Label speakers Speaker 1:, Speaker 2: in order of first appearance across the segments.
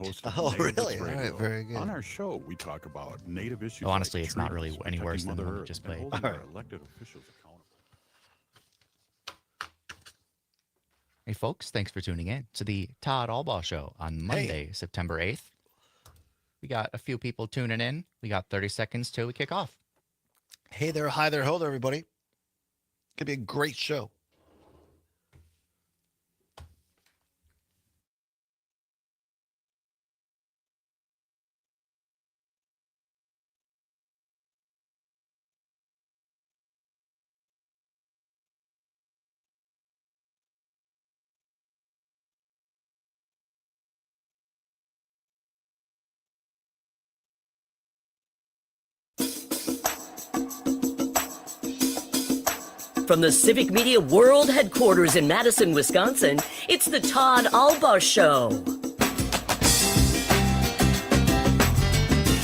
Speaker 1: host of
Speaker 2: Oh,
Speaker 1: Native
Speaker 2: really?
Speaker 1: Roots
Speaker 2: All right,
Speaker 1: Radio.
Speaker 2: very good.
Speaker 1: On our show, we talk about native issues.
Speaker 3: Oh, honestly,
Speaker 1: like
Speaker 3: it's not really
Speaker 1: trees,
Speaker 3: any worse
Speaker 1: protecting
Speaker 3: than the
Speaker 1: Mother
Speaker 3: one we
Speaker 1: Earth,
Speaker 3: just
Speaker 1: and
Speaker 3: played.
Speaker 1: holding
Speaker 2: All
Speaker 1: our
Speaker 2: right.
Speaker 1: elected officials accountable.
Speaker 3: Hey, folks, thanks for tuning in to the Todd Allbaugh Show on Monday, September 8th. We got a few people tuning in. We got 30 seconds till we kick off.
Speaker 2: Hey there, hi there, ho there, everybody. Could be a great show.
Speaker 4: From the Civic Media World Headquarters in Madison, Wisconsin, it's the Todd Allbaugh Show.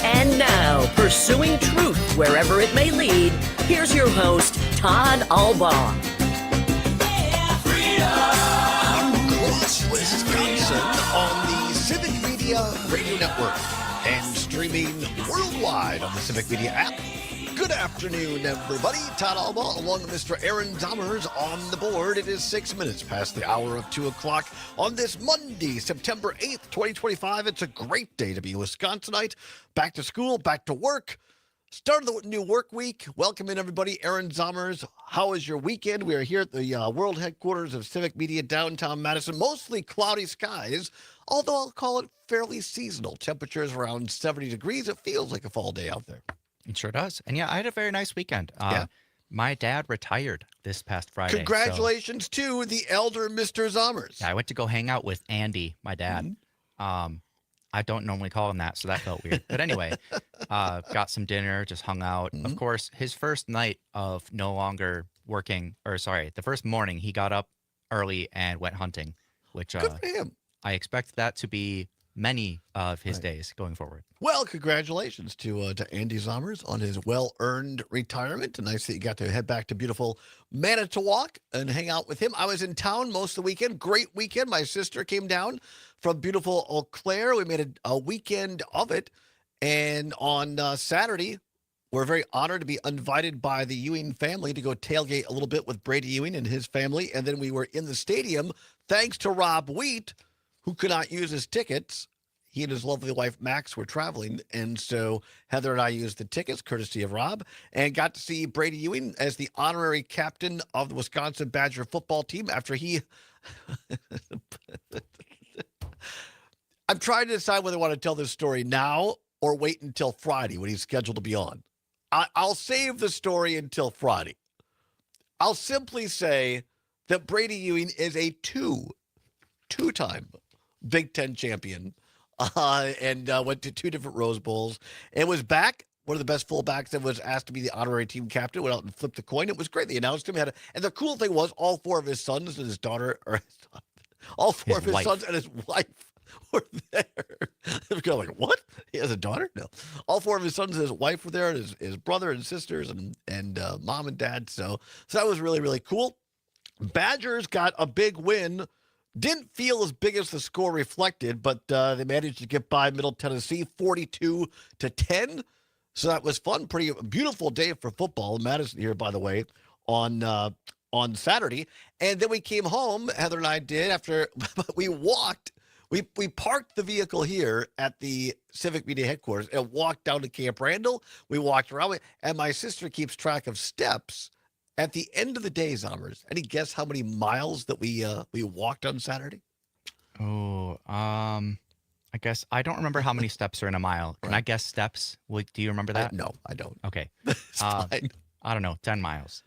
Speaker 4: And now, pursuing truth wherever it may lead, here's your host, Todd Allbaugh.
Speaker 2: Across Wisconsin on the Civic Media Radio Network and streaming worldwide on the Civic Media app. Good afternoon, everybody. Todd Allbaugh along with Mr. Aaron Zommers on the board. It is 6 minutes past the hour of 2 o'clock on this Monday, September 8th, 2025. It's a great day to be a Wisconsinite. Back to school, back to work. Start of the new work week. Welcome in, everybody. Aaron Zommers, how was your weekend? We are here at the world headquarters of Civic Media, downtown Madison. Mostly cloudy skies, although I'll call it fairly seasonal. Temperatures around 70 degrees. It feels like a fall day out there.
Speaker 3: It sure does. And yeah, I had a very nice weekend.
Speaker 2: Yeah.
Speaker 3: My dad retired this past Friday.
Speaker 2: Congratulations to the elder Mr. Zommers.
Speaker 3: Yeah, I went to go hang out with Andy, my dad. I don't normally call him that, so that felt weird. But anyway, got some dinner, just hung out. Of course, his first night of no longer working, the first morning, he got up early and went hunting, which
Speaker 2: Good for him.
Speaker 3: I expect that to be many of his days going forward.
Speaker 2: Well, congratulations to Andy Zommers on his well-earned retirement. Nice that you got to head back to beautiful Manitowoc and hang out with him. I was in town most of the weekend. Great weekend. My sister came down from beautiful Eau Claire. We made a weekend of it. And on Saturday, we're very honored to be invited by the Ewing family to go tailgate a little bit with Brady Ewing and his family. And then we were in the stadium, thanks to Rob Wheat, who could not use his tickets. He and his lovely wife, Max, were traveling. And so Heather and I used the tickets, courtesy of Rob, and got to see Brady Ewing as the honorary captain of the Wisconsin Badger football team after he... I'm trying to decide whether I want to tell this story now or wait until Friday when he's scheduled to be on. I'll save the story until Friday. I'll simply say that Brady Ewing is a two-time Big Ten champion, and went to 2 different Rose Bowls. And was back, one of the best fullbacks that was asked to be the honorary team captain, went out and flipped the coin. It was great. They announced him. And the cool thing was all 4 of his sons and his daughter, all 4 of his sons and his wife were there. I was like, what? He has a daughter? No. All 4 of his sons and his wife were there, and his brother and sisters and mom and dad. So that was really, really cool. Badgers got a big win. Didn't feel as big as the score reflected, but they managed to get by Middle Tennessee 42-10. So that was fun. Pretty beautiful day for football in Madison here, by the way, on Saturday. And then we came home, Heather and I did, after we walked. We parked the vehicle here at the Civic Media headquarters and walked down to Camp Randall. We walked around, and my sister keeps track of steps. At the end of the day, Zommers, any guess how many miles that we walked on Saturday?
Speaker 3: Oh, I guess I don't remember how many steps are in a mile. Can I guess steps? Do you remember that?
Speaker 2: No, I don't.
Speaker 3: Okay.
Speaker 2: It's fine.
Speaker 3: I don't know, 10 miles.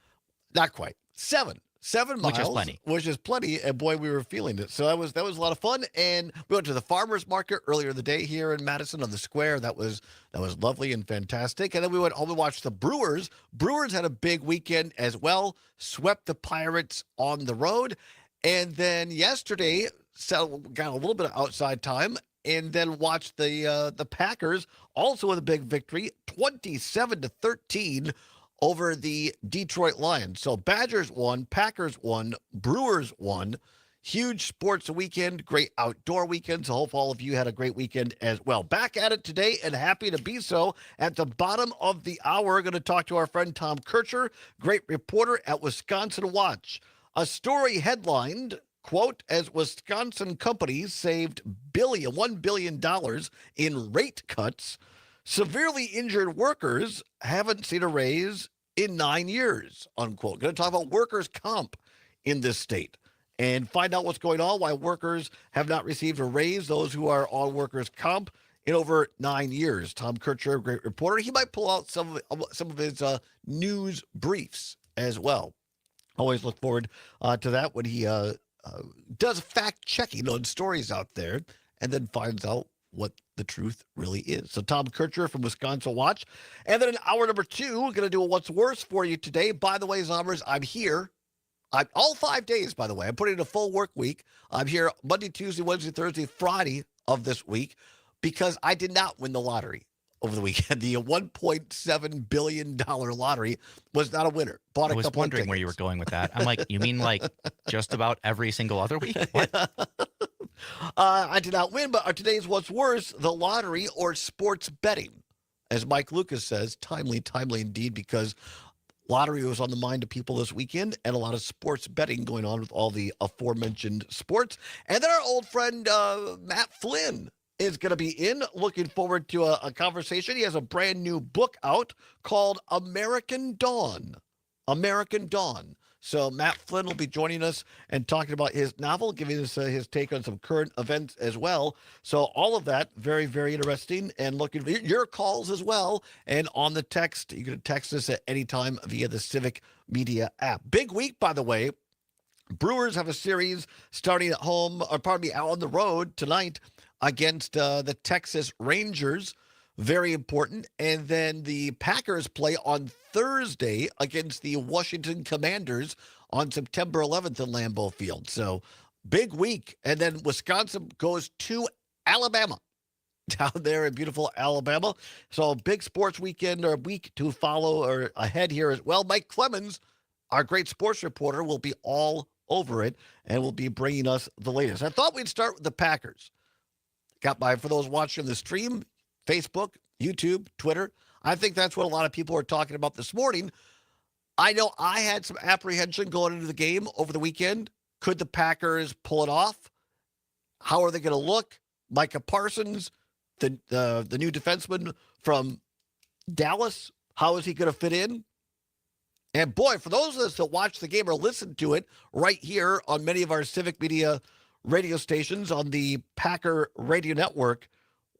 Speaker 2: Not quite. 7 miles, which is plenty. And boy, we were feeling it. So that was a lot of fun. And we went to the farmers market earlier in the day here in Madison on the square. That was lovely and fantastic. And then we went home and watched the Brewers. Brewers had a big weekend as well. Swept the Pirates on the road. And then yesterday, got a little bit of outside time. And then watched the Packers also with a big victory, 27-13 over the Detroit Lions. So Badgers won, Packers won, Brewers won. Huge sports weekend, great outdoor weekend. So hope all of you had a great weekend as well. Back at it today and happy to be so. At the bottom of the hour, we're going to talk to our friend Tom Kircher, great reporter at Wisconsin Watch. A story headlined, quote, as Wisconsin companies saved $1 billion in rate cuts, severely injured workers haven't seen a raise in 9 years, unquote. Going to talk about workers' comp in this state and find out what's going on, why workers have not received a raise, those who are on workers' comp, in over 9 years. Tom Kircher, great reporter. He might pull out some of his news briefs as well. Always look forward to that when he does fact-checking on stories out there and then finds out what the truth really is. So Tom Kircher from Wisconsin Watch. And then in hour number 2, we're going to do a What's Worse for you today. By the way, Zombers, I'm here. I'm all 5 days, by the way. I'm putting in a full work week. I'm here Monday, Tuesday, Wednesday, Thursday, Friday of this week because I did not win the lottery over the weekend. The $1.7 billion lottery was not a winner.
Speaker 3: I was wondering where you were going with that. I'm like, you mean like just about every single other week? What?
Speaker 2: I did not win, but today's What's Worse, the lottery or sports betting. As Mike Lucas says, timely indeed, because lottery was on the mind of people this weekend and a lot of sports betting going on with all the aforementioned sports. And then our old friend Matt Flynn is going to be in. Looking forward to a conversation. He has a brand new book out called American Dawn. American Dawn. So Matt Flynn will be joining us and talking about his novel, giving us his take on some current events as well. So all of that, very, very interesting, and looking for your calls as well. And on the text, you can text us at any time via the Civic Media app. Big week, by the way. Brewers have a series starting at home, or pardon me, out on the road tonight against the Texas Rangers. Very important. And then the Packers play on Thursday against the Washington Commanders on September 11th in Lambeau Field. So big week. And then Wisconsin goes to Alabama, down there in beautiful Alabama. So big sports weekend or week to follow or ahead here as well. Mike Clemens, our great sports reporter, will be all over it and will be bringing us the latest. I thought we'd start with the Packers. For those watching the stream, Facebook, YouTube, Twitter. I think that's what a lot of people are talking about this morning. I know I had some apprehension going into the game over the weekend. Could the Packers pull it off? How are they going to look? Micah Parsons, the new defenseman from Dallas, how is he going to fit in? And boy, for those of us that watch the game or listen to it right here on many of our Civic Media radio stations on the Packer Radio Network,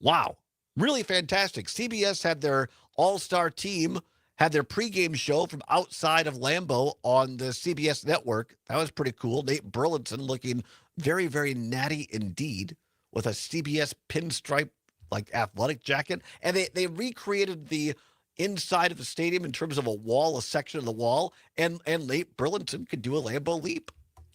Speaker 2: wow. Really fantastic. CBS had their all-star team, had their pregame show from outside of Lambeau on the CBS network. That was pretty cool. Nate Burleson looking very, very natty indeed with a CBS pinstripe like athletic jacket. And they recreated the inside of the stadium in terms of a wall, a section of the wall. And Nate Burleson could do a Lambeau leap.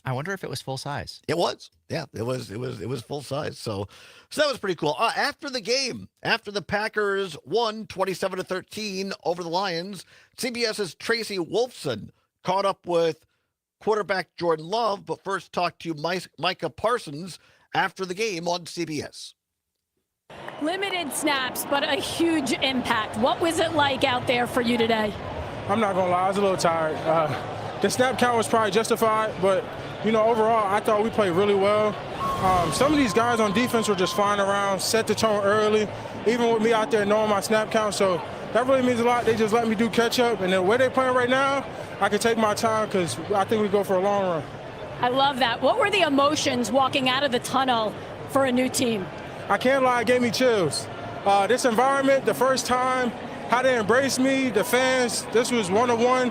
Speaker 3: I wonder if it was full size.
Speaker 2: It was. Yeah, it was full size. So that was pretty cool. After the game, after the Packers won 27-13 over the Lions, CBS's Tracy Wolfson caught up with quarterback Jordan Love, but first talked to Micah Parsons after the game on CBS.
Speaker 5: Limited snaps, but a huge impact. What was it like out there for you today?
Speaker 6: I'm not going to lie, I was a little tired. The snap count was probably justified, but overall, I thought we played really well. Some of these guys on defense were just flying around, set the tone early, even with me out there knowing my snap count. So that really means a lot. They just let me do catch-up. And the way they're playing right now, I can take my time because I think we go for a long run.
Speaker 5: I love that. What were the emotions walking out of the tunnel for a new team?
Speaker 6: I can't lie, it gave me chills. This environment, the first time, how they embraced me, the fans, this was one-on-one.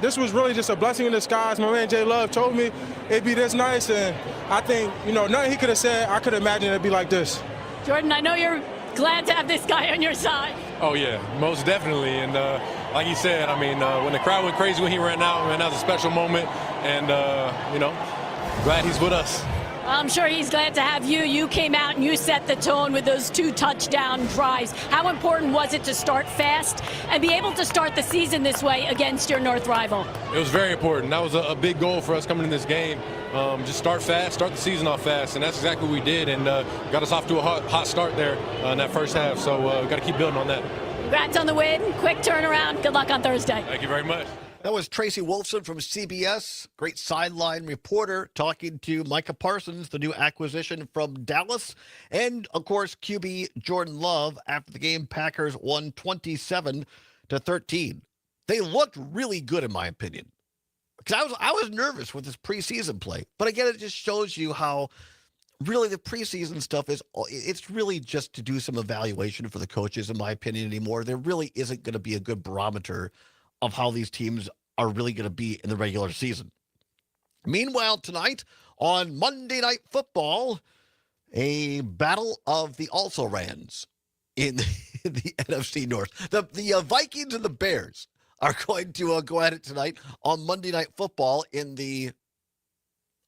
Speaker 6: This was really just a blessing in disguise. My man Jay Love told me it'd be this nice, and I think, nothing he could have said, I could imagine it'd be like this.
Speaker 5: Jordan, I know you're glad to have this guy on your side.
Speaker 7: Oh, yeah, most definitely. And like he said, when the crowd went crazy when he ran out, man, that was a special moment. And, glad he's with us.
Speaker 5: I'm sure he's glad to have you. You came out and you set the tone with those 2 touchdown drives. How important was it to start fast and be able to start the season this way against your North rival?
Speaker 7: It was very important. That was a big goal for us coming in this game. just start fast, start the season off fast, and that's exactly what we did, and got us off to a hot start there in that first half. So we've got to keep building on that.
Speaker 5: Congrats on the win. Quick turnaround. Good luck on Thursday.
Speaker 7: Thank you very much.
Speaker 2: That was Tracy Wolfson from CBS, great sideline reporter, talking to Micah Parsons, the new acquisition from Dallas. And, of course, QB Jordan Love. After the game, Packers won 27-13. They looked really good, in my opinion. Because I was nervous with this preseason play. But, again, it just shows you how really the preseason stuff it's really just to do some evaluation for the coaches, in my opinion, anymore. There really isn't going to be a good barometer of how these teams are really going to be in the regular season. Meanwhile, tonight on Monday Night Football, a battle of the also-rans in the NFC North. The Vikings and the Bears are going to go at it tonight on Monday Night Football in the,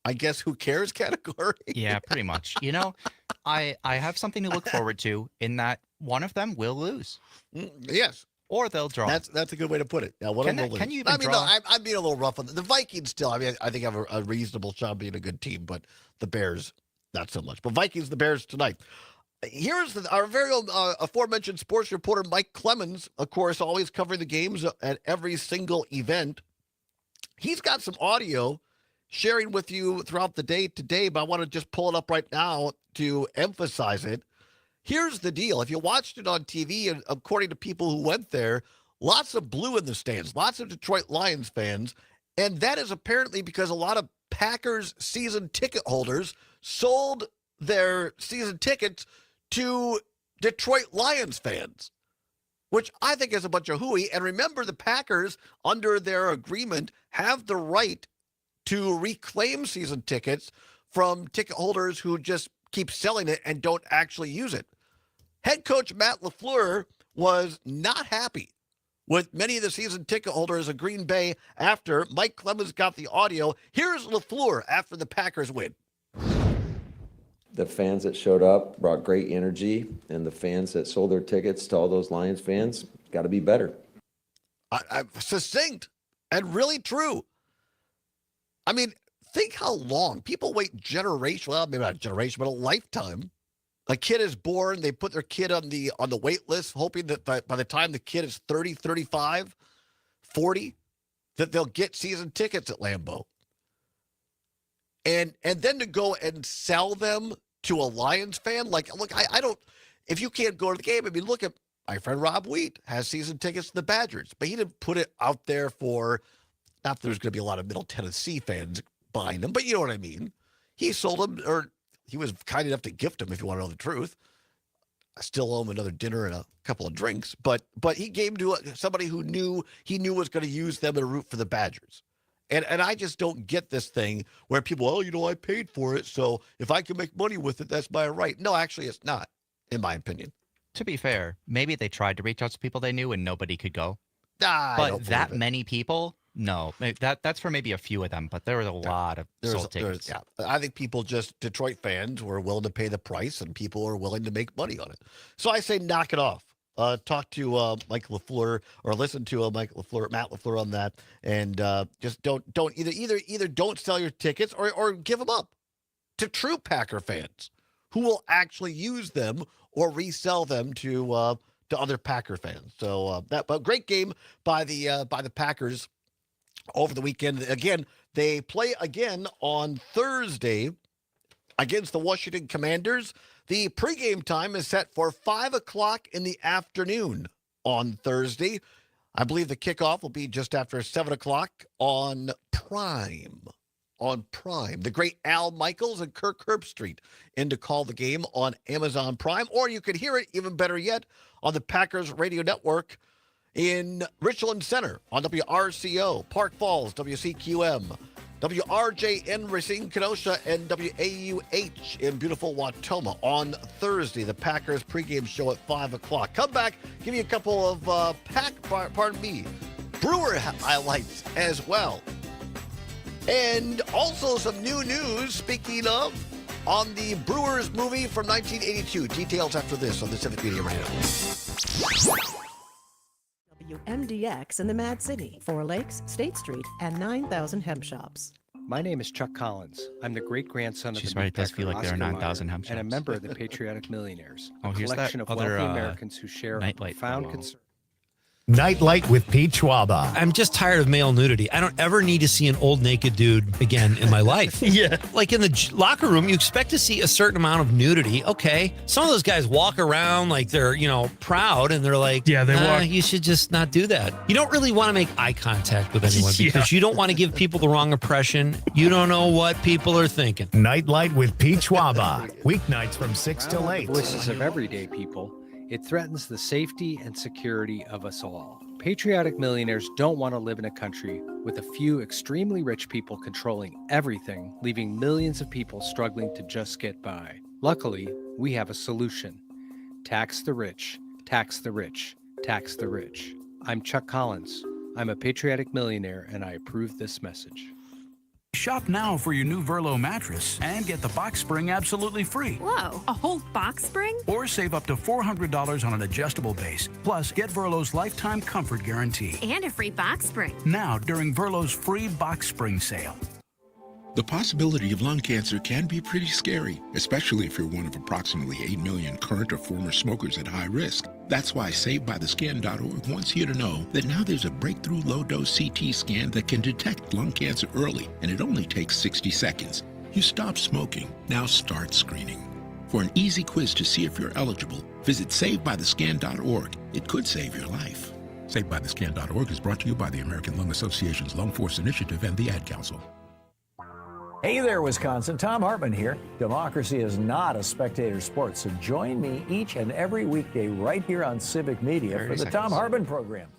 Speaker 2: I guess, who cares category?
Speaker 3: Yeah, pretty much. You know, I have something to look forward to in that one of them will lose.
Speaker 2: Yes.
Speaker 3: Or they'll draw.
Speaker 2: That's a good way to put it. Now,
Speaker 3: Can you even draw?
Speaker 2: No, I'm being a little rough on the Vikings still. I mean, I think have a reasonable shot being a good team, but the Bears, not so much. But Vikings, the Bears tonight. Here's our very own aforementioned sports reporter, Mike Clemens, of course, always covering the games at every single event. He's got some audio sharing with you throughout the day today, but I want to just pull it up right now to emphasize it. Here's the deal. If you watched it on TV, and according to people who went there, lots of blue in the stands, lots of Detroit Lions fans, and that is apparently because a lot of Packers season ticket holders sold their season tickets to Detroit Lions fans, which I think is a bunch of hooey. And remember, the Packers, under their agreement, have the right to reclaim season tickets from ticket holders who just keep selling it and don't actually use it. Head coach Matt LaFleur was not happy with many of the season ticket holders of Green Bay after Mike Clemens got the audio. Here's LaFleur after the Packers win.
Speaker 8: The fans that showed up brought great energy, and the fans that sold their tickets to all those Lions fans got to be better.
Speaker 2: Succinct and really true. I mean, think how long people wait generation. Well, maybe not a generation, but a lifetime. A kid is born. They put their kid on the wait list, hoping that by the time the kid is 30, 35, 40, that they'll get season tickets at Lambeau. And then to go and sell them to a Lions fan, like, look, I don't. If you can't go to the game, I mean, look at my friend Rob Wheat has season tickets to the Badgers, but he didn't put it out there for. Not that there's going to be a lot of Middle Tennessee fans buying them, but you know what I mean. He sold them, or he was kind enough to gift them, if you want to know the truth. I still owe him another dinner and a couple of drinks, but he gave them to somebody who knew was going to use them to root for the Badgers. And I just don't get this thing where people, I paid for it, so if I can make money with it, that's my right. No, actually, it's not, in my opinion.
Speaker 3: To be fair, maybe they tried to reach out to people they knew and nobody could go.
Speaker 2: But
Speaker 3: that many people, no. That's for maybe a few of them, but there was a lot of sold tickets.
Speaker 2: Yeah, I think people Detroit fans were willing to pay the price, and people are willing to make money on it. So I say knock it off. Talk to Mike LaFleur, or listen to Matt LaFleur on that, and just don't either don't sell your tickets or give them up to true Packer fans who will actually use them or resell them to other Packer fans. So but great game by the Packers over the weekend. Again, they play again on Thursday against the Washington Commanders. The pregame time is set for 5 o'clock in the afternoon on Thursday. I believe the kickoff will be just after 7 o'clock on Prime. The great Al Michaels and Kirk Herbstreit in to call the game on Amazon Prime. Or you could hear it, even better yet, on the Packers Radio Network in Richland Center on WRCO, Park Falls, WCQM, WRJN Racine Kenosha, and WAUH in beautiful Watoma on Thursday. The Packers pregame show at 5 o'clock. Come back, give you a couple of Brewer highlights as well. And also some new news, speaking of, on the Brewers movie from 1982. Details after this on the Civic Media Radio.
Speaker 9: WMDX in the Mad City, 4 Lakes, State Street, and 9,000 hemp shops. My name is Chuck Collins. I'm the great-grandson of
Speaker 3: She's
Speaker 9: the
Speaker 3: right, it does
Speaker 9: meatpacker
Speaker 3: feel like there are
Speaker 9: Oscar
Speaker 3: 9,000
Speaker 9: Mayer
Speaker 3: hemp
Speaker 9: and a
Speaker 3: shops.
Speaker 9: member of the Patriotic Millionaires,
Speaker 3: Oh,
Speaker 9: a
Speaker 3: here's that
Speaker 9: collection of
Speaker 3: other,
Speaker 9: wealthy Americans who share a
Speaker 3: nightlight
Speaker 9: profound
Speaker 3: photo.
Speaker 9: concern.
Speaker 10: Nightlight with Pete Schwaba.
Speaker 11: I'm just tired of male nudity. I don't ever need to see an old naked dude again in my life.
Speaker 10: Yeah.
Speaker 11: Like in the locker room, you expect to see a certain amount of nudity. Okay. Some of those guys walk around like they're, proud and they're like,
Speaker 10: Yeah, they walk.
Speaker 11: You should just not do that. You don't really want to make eye contact with anyone because you don't want to give people the wrong impression. You don't know what people are thinking.
Speaker 10: Nightlight with Pete Schwaba. Weeknights from 6 till
Speaker 9: Around
Speaker 10: 8.
Speaker 9: The voices of everyday people. It threatens the safety and security of us all. Patriotic millionaires don't want to live in a country with a few extremely rich people controlling everything, leaving millions of people struggling to just get by. Luckily, we have a solution. Tax the rich, tax the rich, tax the rich. I'm Chuck Collins. I'm a patriotic millionaire, and I approve this message.
Speaker 12: Shop now for your new Verlo mattress and get the box spring absolutely free.
Speaker 13: Whoa, a whole box spring?
Speaker 12: Or save up to $400 on an adjustable base. Plus, get Verlo's lifetime comfort guarantee.
Speaker 13: And a free box spring.
Speaker 12: Now, during Verlo's free box spring sale.
Speaker 14: The possibility of lung cancer can be pretty scary, especially if you're one of approximately 8 million current or former smokers at high risk. That's why SaveByTheScan.org wants you to know that now there's a breakthrough low-dose CT scan that can detect lung cancer early, and it only takes 60 seconds. You stop smoking, now start screening. For an easy quiz to see if you're eligible, visit SaveByTheScan.org. It could save your life. SaveByTheScan.org is brought to you by the American Lung Association's Lung Force Initiative and the Ad Council.
Speaker 15: Hey there, Wisconsin. Tom Hartman here. Democracy is not a spectator sport, so join me each and every weekday right here on Civic Media for the Tom Hartman program.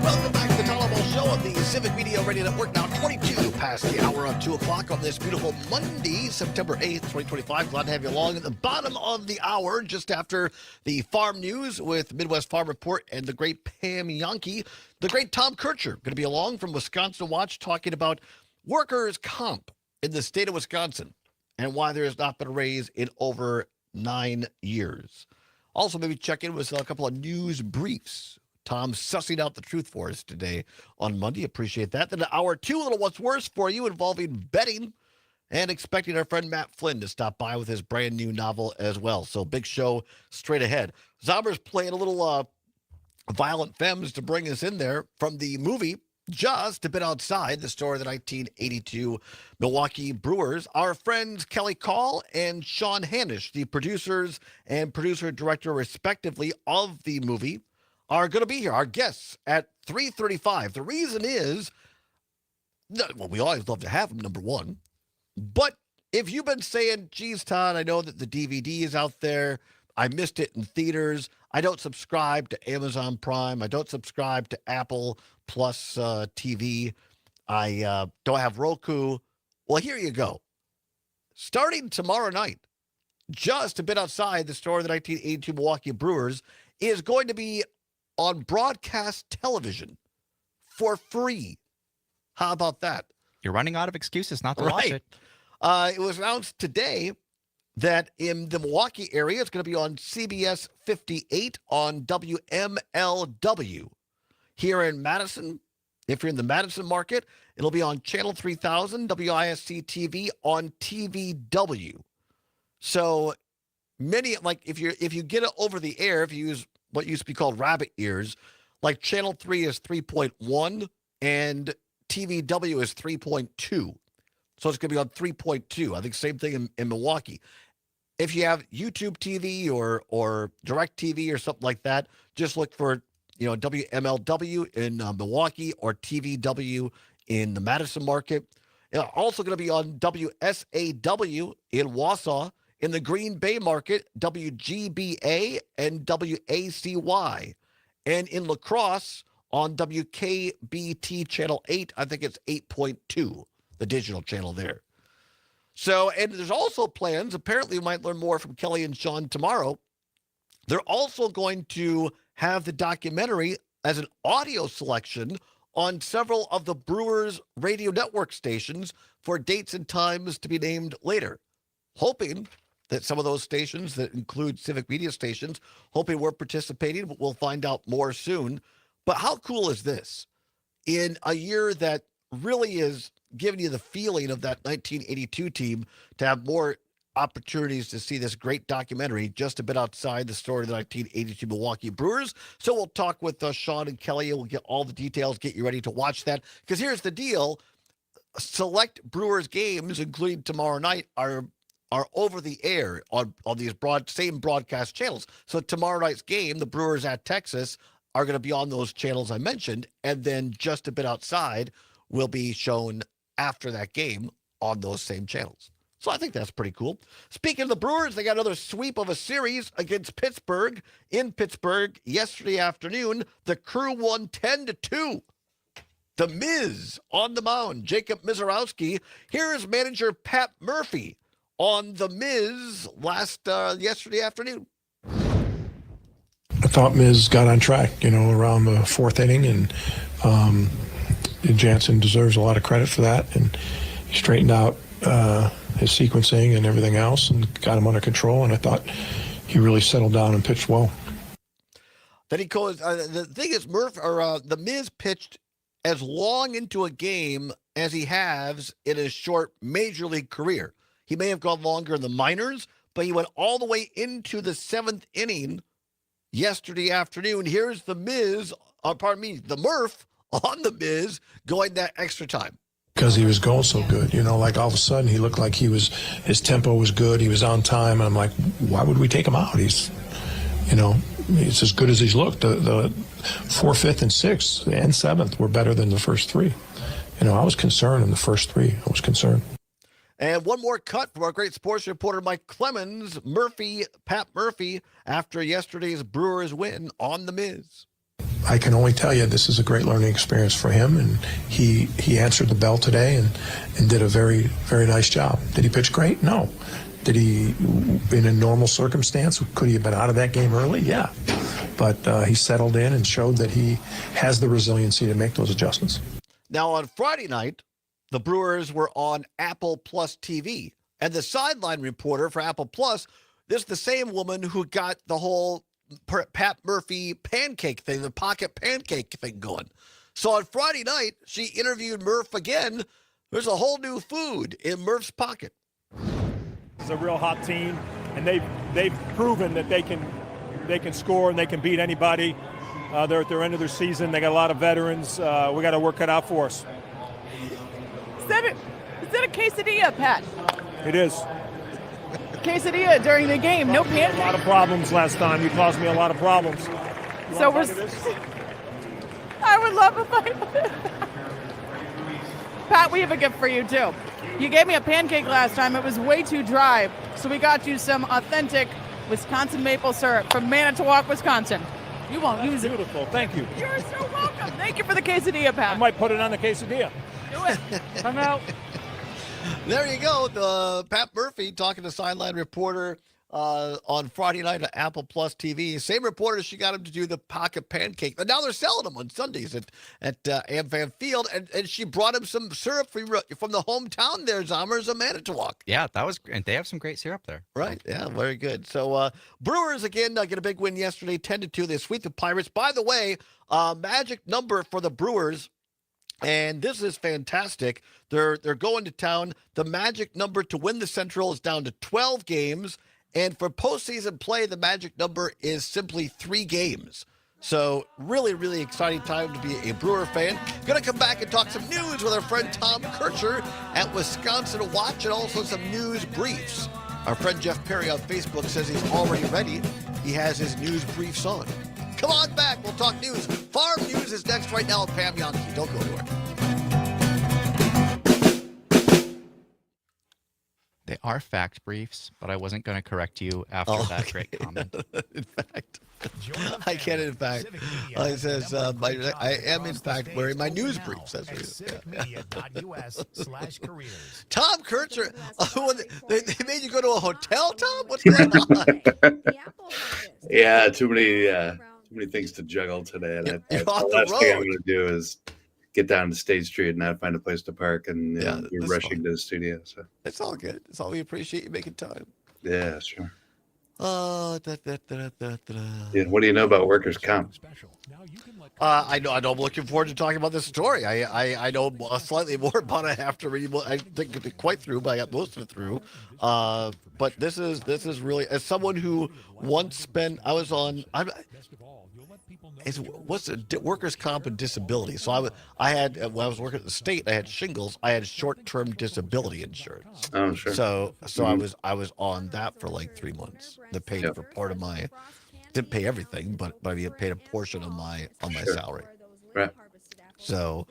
Speaker 2: Welcome back to the Todd Allbaugh Show on the Civic Media Radio Network. Now 22 past the hour of 2 o'clock on this beautiful Monday, September 8th, 2025. Glad to have you along at the bottom of the hour, just after the farm news with Midwest Farm Report and the great Pam Yankee. The great Tom Kircher going to be along from Wisconsin Watch talking about workers' comp in the state of Wisconsin and why there has not been a raise in over 9 years. Also, maybe check in with a couple of news briefs. Tom sussing out the truth for us today on Monday. Appreciate that. Then hour 2, a little what's worse for you involving betting and expecting our friend Matt Flynn to stop by with his brand new novel as well. So big show straight ahead. Zomber's playing a little Violent Femmes to bring us in there from the movie Just a Bit Outside, the story of the 1982 Milwaukee Brewers. Our friends Kelly Call and Sean Hanish, the producers and producer-director respectively of the movie, are going to be here, our guests, at 3:35. The reason is, well, we always love to have them, number one. But if you've been saying, geez, Todd, I know that the DVD is out there. I missed it in theaters. I don't subscribe to Amazon Prime. I don't subscribe to Apple Plus TV. I don't have Roku. Well, here you go. Starting tomorrow night, Just a Bit Outside, the story of the 1982 Milwaukee Brewers, is going to be on broadcast television for free. How about that?
Speaker 3: You're running out of excuses not to watch it.
Speaker 2: It was announced today that in the Milwaukee area, it's going to be on CBS 58 on WMLW. Here in Madison, if you're in the Madison market, it'll be on Channel 3000, WISC TV on TVW. So many, like if you get it over the air, if you use what used to be called rabbit ears, like Channel 3 is 3.1 and TVW is 3.2. So it's going to be on 3.2. I think same thing in Milwaukee. If you have YouTube TV or Direct TV or something like that, just look for WMLW in Milwaukee or TVW in the Madison market. It's also going to be on WSAW in Wausau. In the Green Bay market, WGBA and WACY. And in La Crosse on WKBT Channel 8, I think it's 8.2, the digital channel there. So, and there's also plans, apparently we might learn more from Kelly and Sean tomorrow. They're also going to have the documentary as an audio selection on several of the Brewers radio network stations for dates and times to be named later. Hoping that some of those stations that include civic media stations, hoping we're participating, but we'll find out more soon. But how cool is this? In a year that really is giving you the feeling of that 1982 team, to have more opportunities to see this great documentary just a bit outside the story of the 1982 Milwaukee Brewers. So we'll talk with Sean and Kelly, and we'll get all the details, get you ready to watch that. Because here's the deal. Select Brewers games, including tomorrow night, are over the air on these same broadcast channels. So tomorrow night's game, the Brewers at Texas, are going to be on those channels I mentioned, and then just a bit outside will be shown after that game on those same channels. So I think that's pretty cool. Speaking of the Brewers, they got another sweep of a series against Pittsburgh in Pittsburgh yesterday afternoon. The Crew won 10-2. The Miz on the mound, Jacob Mizorowski. Here's manager Pat Murphy on the Miz yesterday afternoon.
Speaker 16: I thought Miz got on track, around the fourth inning, and Jansen deserves a lot of credit for that. And he straightened out his sequencing and everything else and got him under control. And I thought he really settled down and pitched well.
Speaker 2: Then he goes. The thing is, the Miz pitched as long into a game as he has in his short major league career. He may have gone longer in the minors, but he went all the way into the seventh inning yesterday afternoon. Here's the Murph on the Miz going that extra time.
Speaker 16: Because he was going so good, like all of a sudden he looked like his tempo was good. He was on time. And I'm like, why would we take him out? He's as good as he's looked. The 4th, 5th, and 6th and 7th were better than the first three. I was concerned in the first three. I was concerned.
Speaker 2: And one more cut from our great sports reporter, Mike Clemens, Pat Murphy, after yesterday's Brewers win on the Miz.
Speaker 16: I can only tell you this is a great learning experience for him, and he answered the bell today and did a very, very nice job. Did he pitch great? No. Did he, in a normal circumstance, could he have been out of that game early? Yeah. But he settled in and showed that he has the resiliency to make those adjustments.
Speaker 2: Now, on Friday night, the Brewers were on Apple Plus TV, and the sideline reporter for Apple Plus, this is the same woman who got the whole Pat Murphy pancake thing, the pocket pancake thing going. So on Friday night, she interviewed Murph again. There's a whole new food in Murph's pocket.
Speaker 17: It's a real hot team, and they've proven that they can score and they can beat anybody. They're at their end of their season. They got a lot of veterans. We got to work it out for us.
Speaker 18: Is that a quesadilla, Pat?
Speaker 17: It is.
Speaker 18: Quesadilla during the game, no pancake.
Speaker 17: A lot of problems last time. You caused me a lot of problems.
Speaker 18: So I would love if Pat, we have a gift for you too. You gave me a pancake last time. It was way too dry, so we got you some authentic Wisconsin maple syrup from Manitowoc, Wisconsin. You won't use it.
Speaker 17: Beautiful. Thank you.
Speaker 18: You're so welcome. Thank you for the quesadilla, Pat.
Speaker 17: I might put it on the quesadilla.
Speaker 18: Do it. I'm out.
Speaker 2: There you go. Pat Murphy talking to sideline reporter on Friday night at Apple Plus TV. Same reporter, she got him to do the pocket pancake. And now they're selling them on Sundays at AmFam Field. And she brought him some syrup from the hometown there, Zommers of Manitowoc.
Speaker 3: Yeah, and they have some great syrup there.
Speaker 2: Right. Yeah, very good. So Brewers, again, get a big win yesterday, 10-2. They sweep the Pirates. By the way, magic number for the Brewers, and this is fantastic. They're going to town. The magic number to win the Central is down to 12 games. And for postseason play, the magic number is simply 3 games. So really, really exciting time to be a Brewer fan. Going to come back and talk some news with our friend Tom Kircher at Wisconsin Watch, and also some news briefs. Our friend Jeff Perry on Facebook says he's already ready. He has his news briefs on. Come on back. We'll talk news. Farm News is next right now with Pam Yankee. Don't go anywhere.
Speaker 3: They are fact briefs, but I wasn't going to correct you after that great comment.
Speaker 2: In fact, I can. In fact, it says I am in fact wearing my news briefs. That's what it is.
Speaker 10: civicmedia.us/careers.
Speaker 2: Tom Kurtzer, they made you go to a hotel, Tom? What's going on?
Speaker 19: Yeah, too many things to juggle today. And
Speaker 2: You're
Speaker 19: the
Speaker 2: on the
Speaker 19: last thing I'm
Speaker 2: road.
Speaker 19: going to do is get down to State Street and not find a place to park and be
Speaker 2: that's
Speaker 19: rushing to the studio. So
Speaker 2: It's all good. It's all we appreciate you making time.
Speaker 19: yeah, sure.
Speaker 2: Oh,
Speaker 19: Yeah, what do you know about workers' comp?
Speaker 2: I know. I'm looking forward to talking about this story. I know slightly more about it after reading. I didn't get it quite through, but I got most of it through. But this is really, as someone who once spent, I was on. What's the workers' comp and disability? So I had when I was working at the state, I had shingles. I had short-term disability insurance.
Speaker 19: Oh, sure.
Speaker 2: So I was on that for like 3 months. That paid for part of my. Didn't pay everything, but I mean, it paid a portion of my
Speaker 19: Sure.
Speaker 2: salary.
Speaker 19: Right.
Speaker 2: So,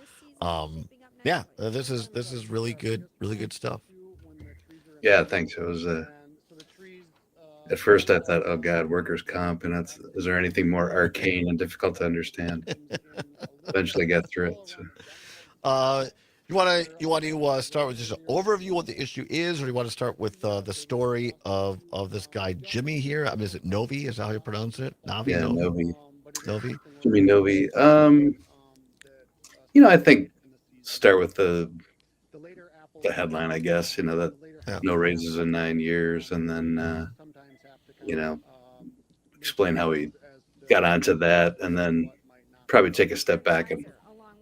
Speaker 2: yeah, this is really good stuff.
Speaker 19: Yeah, thanks. It was at first I thought, oh God, workers' comp, and is there anything more arcane and difficult to understand? Eventually got through it. So.
Speaker 2: You want to start with just an overview of what the issue is, or do you want to start with the story of this guy Jimmy here? I mean, is it Novi? Is that how you pronounce it? Novi?
Speaker 19: Yeah,
Speaker 2: Novi.
Speaker 19: Jimmy Novi. I think start with the headline, I guess. That no raises in 9 years, and then explain how he got onto that, and then probably take a step back and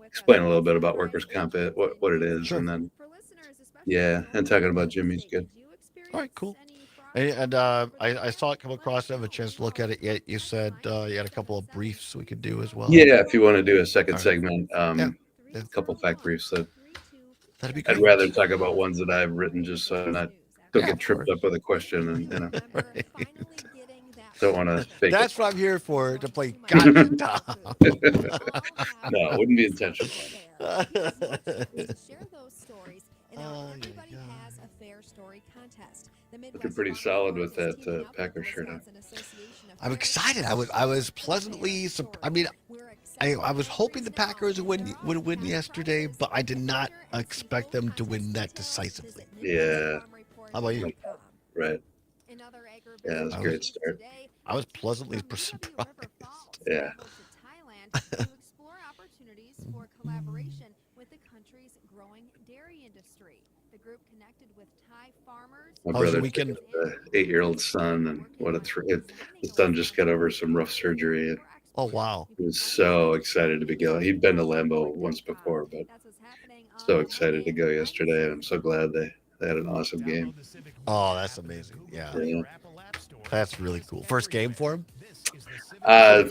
Speaker 19: explain a little bit about workers' comp, what it is, and then and talking about Jimmy's good.
Speaker 2: All right, cool. And I saw it come across. I have a chance to look at it yet. You said you had a couple of briefs we could do as well.
Speaker 19: Yeah, if you want to do a second segment, a couple fact briefs.
Speaker 2: That'd be great.
Speaker 19: I'd rather talk about ones that I've written just so I don't get tripped up with a question and don't want to fake
Speaker 2: That's what I'm here for, to play Gotcha Tom.
Speaker 19: No, it wouldn't be intentional. Looking pretty solid with that Packer shirt on.
Speaker 2: I'm excited. I was pleasantly surprised. I mean, I was hoping the Packers would win yesterday, but I did not expect them to win that decisively.
Speaker 19: Yeah.
Speaker 2: How about you?
Speaker 19: Right. Yeah, it was a great start.
Speaker 2: I was pleasantly surprised.
Speaker 19: Yeah. My brother, an 8-year-old son, and his son just got over some rough surgery. And
Speaker 2: oh wow!
Speaker 19: He was so excited to be going. He'd been to Lambeau once before, but so excited to go yesterday. And I'm so glad they had an awesome game.
Speaker 2: Oh, that's amazing! Yeah. That's really cool. First game for him?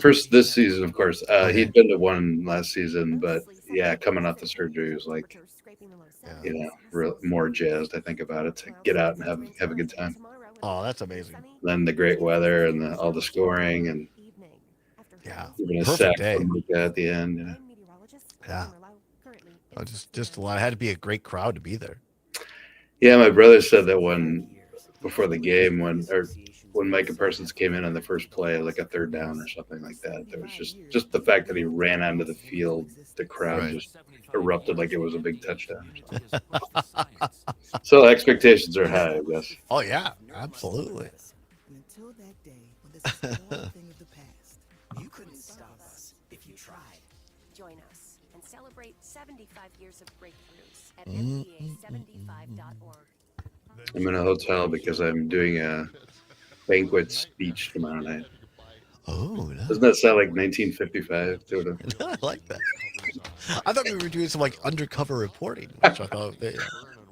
Speaker 19: First this season, of course. He'd been to one last season, but yeah, coming off the surgery, he was like, more jazzed, I think, about it, to get out and have a good time.
Speaker 2: Oh, that's amazing.
Speaker 19: Then the great weather and all the scoring, and even a sack from Luka at the end.
Speaker 2: Yeah. Oh, just a lot. It had to be a great crowd to be there.
Speaker 19: Yeah, my brother said that before the game, when Micah Parsons came in on the first play, like a third down or something like that, there was just the fact that he ran onto the field, the crowd just erupted like it was a big touchdown. So expectations are high, I guess.
Speaker 2: Oh yeah, absolutely.
Speaker 20: Until that day when this is all a thing of the past, you couldn't stop us if you tried.
Speaker 21: Join us and celebrate 75 years of breakthroughs at NBA75.org.
Speaker 19: I'm in a hotel because I'm doing a banquet speech tomorrow night.
Speaker 2: Oh, nice.
Speaker 19: Doesn't that sound like 1955?
Speaker 2: I like that. I thought we were doing some like undercover reporting, which I thought.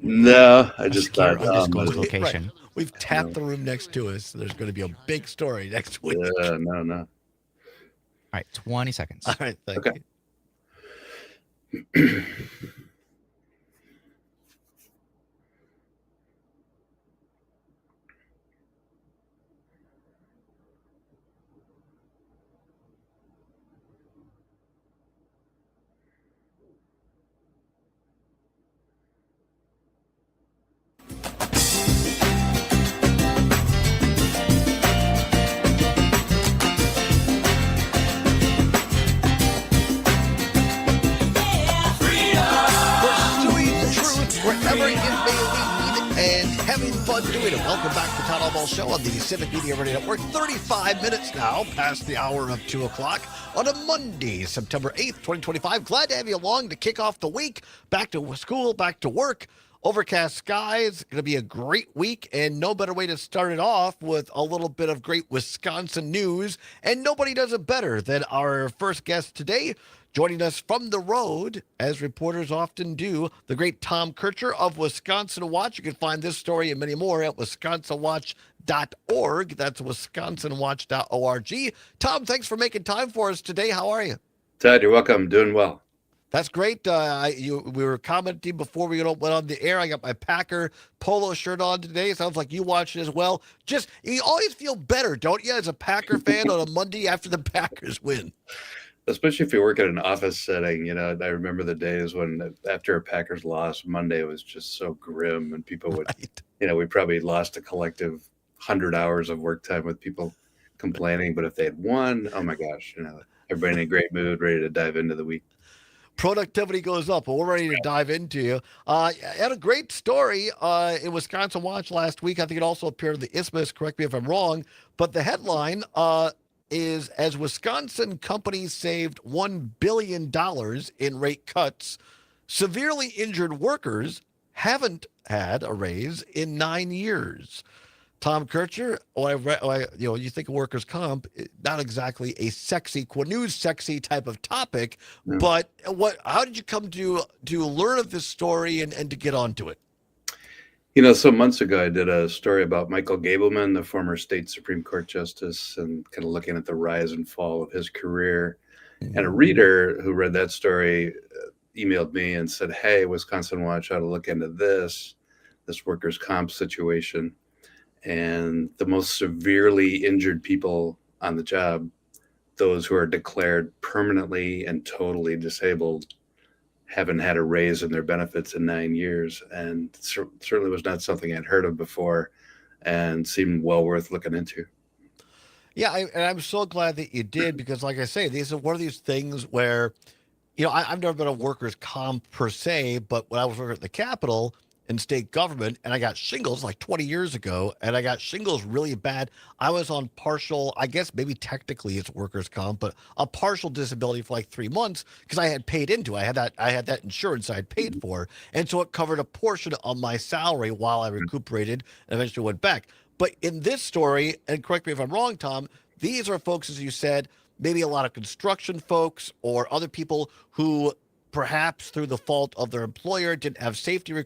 Speaker 19: No, I just thought
Speaker 3: undisclosed location.
Speaker 2: Right. We've tapped the room next to us. There's going to be a big story next week.
Speaker 19: No.
Speaker 3: All right, 20 seconds.
Speaker 2: All right, thank
Speaker 19: you.
Speaker 2: having fun doing it. Welcome back to the Todd Allbaugh Show on the Civic Media Radio Network. 35 minutes now past the hour of 2 o'clock on a Monday, September 8th, 2025. Glad to have you along to kick off the week. Back to school, back to work. Overcast skies. Going to be a great week, and no better way to start it off with a little bit of great Wisconsin news. And nobody does it better than our first guest today. Joining us from the road, as reporters often do, the great Tom Kircher of Wisconsin Watch. You can find this story and many more at wisconsinwatch.org. That's wisconsinwatch.org. Tom, thanks for making time for us today. How are you?
Speaker 19: Todd, you're welcome. Doing well.
Speaker 2: That's great. We were commenting before we went on the air. I got my Packer polo shirt on today. Sounds like you watched it as well. Just, you always feel better, don't you, as a Packer fan on a Monday after the Packers win?
Speaker 19: Especially if you work in an office setting. I remember the days when after a Packers loss, Monday was just so grim, and people would, we probably lost a collective 100 hours of work time with people complaining. But if they had won, oh my gosh, everybody in a great mood, ready to dive into the week.
Speaker 2: Productivity goes up, but we're ready to dive into you. Had a great story in Wisconsin Watch last week. I think it also appeared in the Isthmus. Correct me if I'm wrong, but the headline is, as Wisconsin companies saved $1 billion in rate cuts, severely injured workers haven't had a raise in 9 years. Tom Kircher, you think of workers' comp, not exactly a sexy, news sexy type of topic, but how did you come to learn of this story and to get onto it?
Speaker 19: Some months ago, I did a story about Michael Gableman, the former state Supreme Court justice, and kind of looking at the rise and fall of his career. Mm-hmm. And a reader who read that story emailed me and said, hey, Wisconsin Watch ought to look into this workers' comp situation. And the most severely injured people on the job, those who are declared permanently and totally disabled, haven't had a raise in their benefits in 9 years. And certainly was not something I'd heard of before and seemed well worth looking into.
Speaker 2: Yeah, and I'm so glad that you did, because like I say, these are one of these things where, I've never been a workers' comp per se, but when I was working at the Capitol in state government, and I got shingles like 20 years ago, and I got shingles really bad. I was on partial, I guess maybe technically it's workers' comp, but a partial disability for like 3 months because I had paid into it. I had that insurance I had paid for, and so it covered a portion of my salary while I recuperated and eventually went back. But in this story, and correct me if I'm wrong, Tom, these are folks, as you said, maybe a lot of construction folks or other people who perhaps through the fault of their employer didn't have safety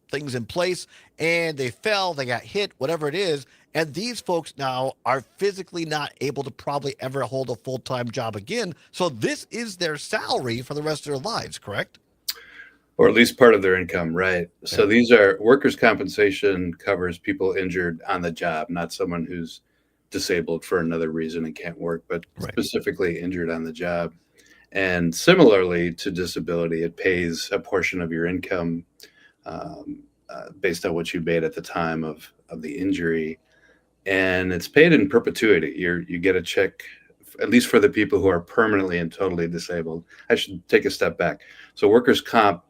Speaker 2: things in place, and they fell, they got hit, whatever it is. And these folks now are physically not able to probably ever hold a full-time job again. So this is their salary for the rest of their lives, correct?
Speaker 19: Or at least part of their income, right? Yeah. So these are workers' compensation covers people injured on the job, not someone who's disabled for another reason and can't work, but specifically injured on the job. And similarly to disability, it pays a portion of your income based on what you made at the time of the injury. And it's paid in perpetuity. You get a check, at least for the people who are permanently and totally disabled. I should take a step back. So workers' comp,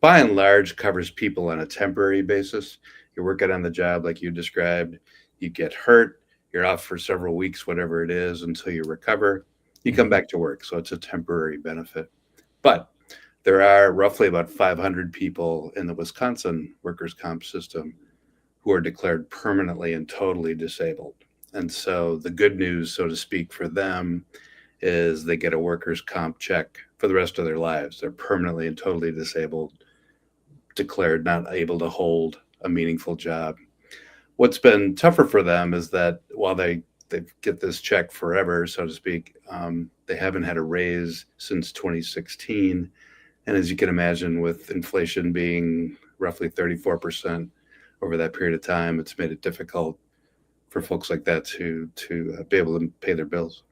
Speaker 19: by and large, covers people on a temporary basis. You're working on the job like you described. You get hurt. You're off for several weeks, whatever it is, until you recover. You come back to work, so it's a temporary benefit. But there are roughly about 500 people in the Wisconsin workers' comp system who are declared permanently and totally disabled. And so the good news, so to speak, for them is they get a workers' comp check for the rest of their lives. They're permanently and totally disabled, declared not able to hold a meaningful job. What's been tougher for them is that while they get this check forever, so to speak, they haven't had a raise since 2016. And as you can imagine, with inflation being roughly 34% over that period of time, it's made it difficult for folks like that to be able to pay their bills.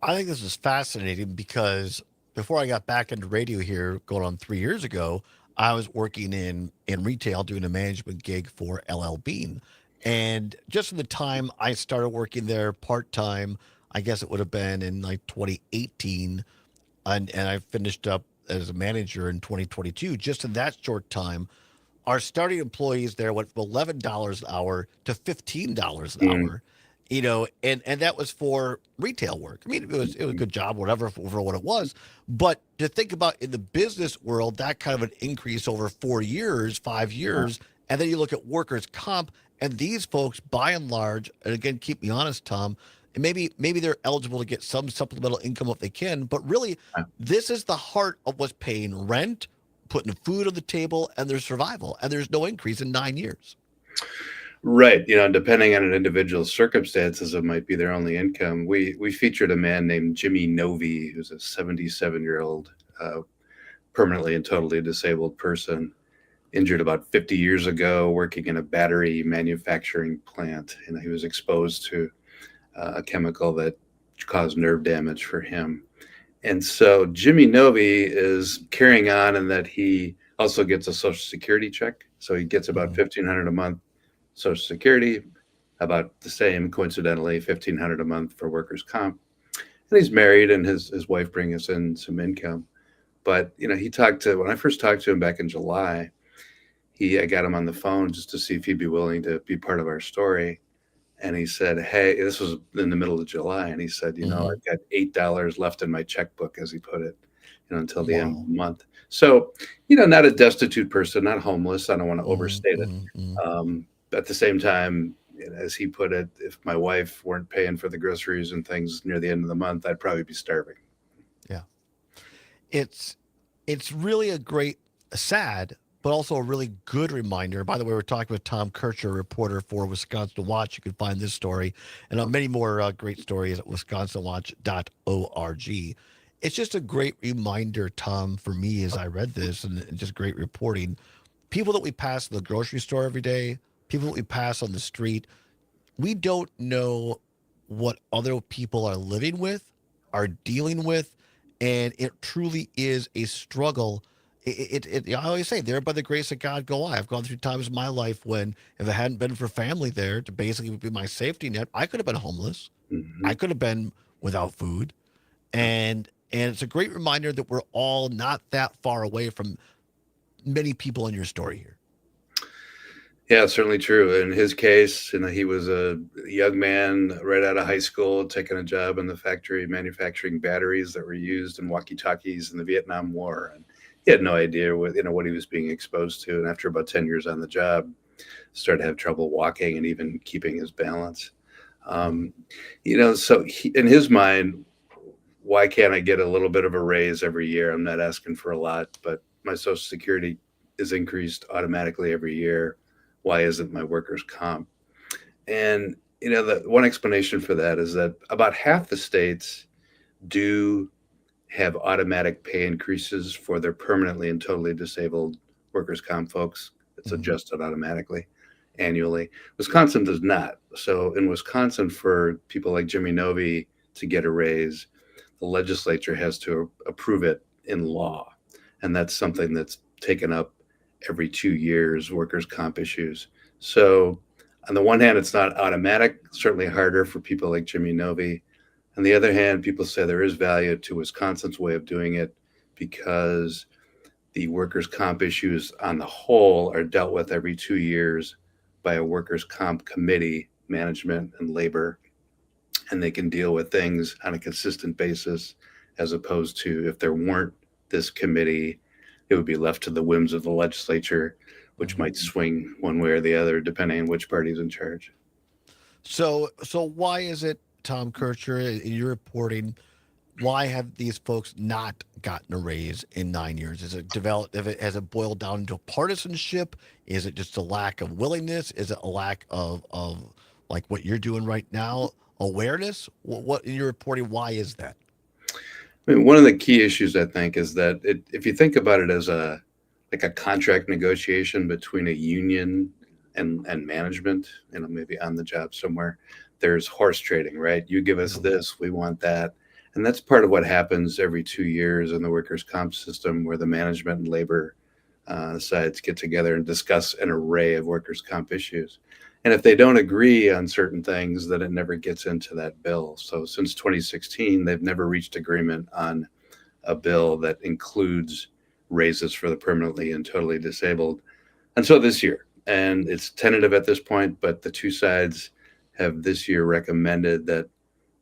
Speaker 2: I think this is fascinating because before I got back into radio here, going on 3 years ago, I was working in retail doing a management gig for LL Bean. And just in the time I started working there part-time, I guess it would have been in like 2018, and I finished up as a manager in 2022. Just in that short time, our starting employees there went from $11 an hour to $15 an hour, and that was for retail work. I mean, it was a good job, whatever, for what it was. But to think about in the business world, that kind of an increase over 4 years, 5 years, and then you look at workers' comp, and these folks, by and large, and again, keep me honest, Tom, and maybe they're eligible to get some supplemental income if they can, but really, this is the heart of what's paying rent, putting food on the table, and their survival. And there's no increase in 9 years.
Speaker 19: Right. Depending on an individual's circumstances, it might be their only income. We featured a man named Jimmy Novi, who's a 77-year-old permanently and totally disabled person, injured about 50 years ago, working in a battery manufacturing plant. He was exposed to a chemical that caused nerve damage for him. And so Jimmy Novi is carrying on in that he also gets a Social Security check. So he gets about $1,500 a month Social Security, about the same, coincidentally, $1,500 a month for workers' comp. And he's married, and his wife brings in some income. But when I first talked to him back in July, I got him on the phone just to see if he'd be willing to be part of our story. And he said, hey, this was in the middle of July. And he said, I've got $8 left in my checkbook, as he put it, until the end of the month. So, not a destitute person, not homeless. I don't want to overstate it. At the same time, as he put it, if my wife weren't paying for the groceries and things near the end of the month, I'd probably be starving.
Speaker 2: Yeah. It's really sad, but also a really good reminder. By the way, we're talking with Tom Kircher, reporter for Wisconsin Watch. You can find this story and many more great stories at wisconsinwatch.org. It's just a great reminder, Tom, for me as I read this, and just great reporting. People that we pass in the grocery store every day, people that we pass on the street, we don't know what other people are living with, are dealing with, and it truly is a struggle. I always say, there by the grace of God go I. I've gone through times in my life when, if it hadn't been for family there to basically be my safety net, I could have been homeless. I could have been without food. And it's a great reminder that we're all not that far away from many people in your story here.
Speaker 19: Yeah, certainly true. In his case, he was a young man right out of high school, taking a job in the factory manufacturing batteries that were used in walkie-talkies in the Vietnam War. And he had no idea what he was being exposed to. And after about 10 years on the job, started to have trouble walking and even keeping his balance. So in his mind, why can't I get a little bit of a raise every year? I'm not asking for a lot, but my Social Security is increased automatically every year. Why isn't my workers' comp? And, the one explanation for that is that about half the states do have automatic pay increases for their permanently and totally disabled workers' comp folks. It's adjusted automatically annually. Wisconsin does not. So in Wisconsin, for people like Jimmy Novi to get a raise, the legislature has to approve it in law. And that's something that's taken up every 2 years, workers' comp issues. So on the one hand, it's not automatic, certainly harder for people like Jimmy Novi. On the other hand, people say there is value to Wisconsin's way of doing it because the workers' comp issues on the whole are dealt with every 2 years by a workers' comp committee, management and labor, and they can deal with things on a consistent basis, as opposed to if there weren't this committee, it would be left to the whims of the legislature, which might swing one way or the other, depending on which party's in charge.
Speaker 2: So why is it, Tom Kircher, in your reporting, why have these folks not gotten a raise in 9 years? Has it boiled down to partisanship? Is it just a lack of willingness? Is it a lack of like what you're doing right now, awareness? What in your reporting, why is that?
Speaker 19: I mean, one of the key issues, I think, is that if you think about it as a contract negotiation between a union and management, maybe on the job somewhere, there's horse trading, right? You give us this, we want that. And that's part of what happens every 2 years in the workers' comp system, where the management and labor sides get together and discuss an array of workers' comp issues. And if they don't agree on certain things, then it never gets into that bill. So since 2016, they've never reached agreement on a bill that includes raises for the permanently and totally disabled. until this year. And it's tentative at this point, but the two sides have this year recommended that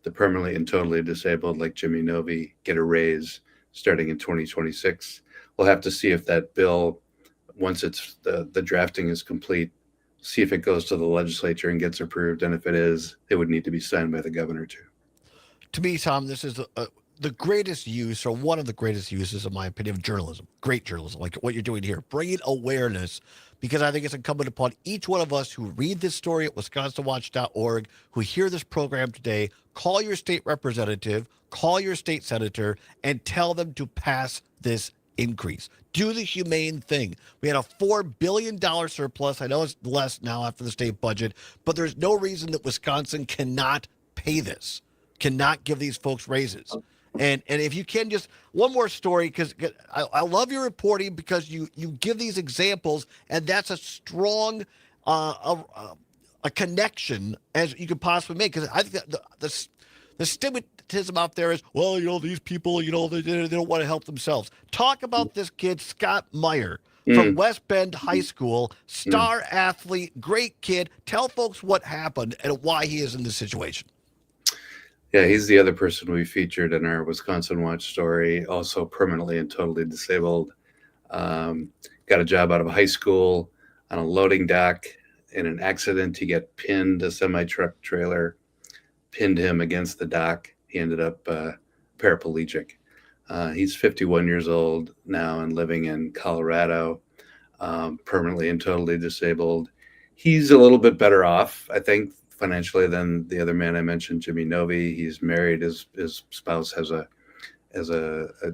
Speaker 19: the permanently and totally disabled, like Jimmy Novi, get a raise starting in 2026. We'll have to see if that bill, once it's the drafting is complete, see if it goes to the legislature and gets approved. And if it is, it would need to be signed by the governor too.
Speaker 2: To me, Tom, this is the greatest use, or one of the greatest uses, in my opinion, of journalism. Great journalism, like what you're doing here, bringing awareness, because I think it's incumbent upon each one of us who read this story at wisconsinwatch.org, who hear this program today, call your state representative, call your state senator, and tell them to pass this increase. Do the humane thing. We had a $4 billion surplus. I know it's less now after the state budget, but there's no reason that Wisconsin cannot pay this, cannot give these folks raises. And if you can, just one more story, because I love your reporting, because you give these examples, and that's a strong a connection as you could possibly make. Because I think that the stigmatism out there is, well, these people, they don't want to help themselves. Talk about this kid, Scott Meyer, from West Bend High School, star athlete, great kid. Tell folks what happened and why he is in this situation.
Speaker 19: Yeah, he's the other person we featured in our Wisconsin Watch story, also permanently and totally disabled. Got a job out of high school on a loading dock. In an accident, he got pinned. A semi-truck trailer pinned him against the dock. He ended up paraplegic. He's 51 years old now and living in Colorado, permanently and totally disabled. He's a little bit better off, I think, financially than the other man I mentioned, Jimmy Novi. He's married. His spouse has a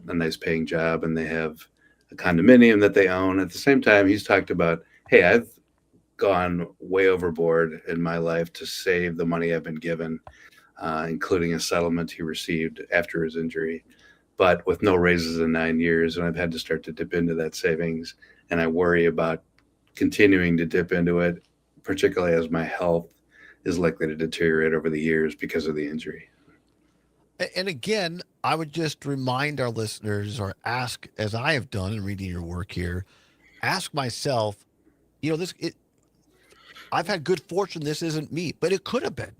Speaker 19: nice paying job, and they have a condominium that they own. At the same time, he's talked about, hey, I've gone way overboard in my life to save the money I've been given, including a settlement he received after his injury, but with no raises in 9 years. And I've had to start to dip into that savings. And I worry about continuing to dip into it, particularly as my health is likely to deteriorate over the years because of the injury.
Speaker 2: And again, I would just remind our listeners, or ask, as I have done in reading your work here, ask myself, I've had good fortune. This isn't me, but it could have been.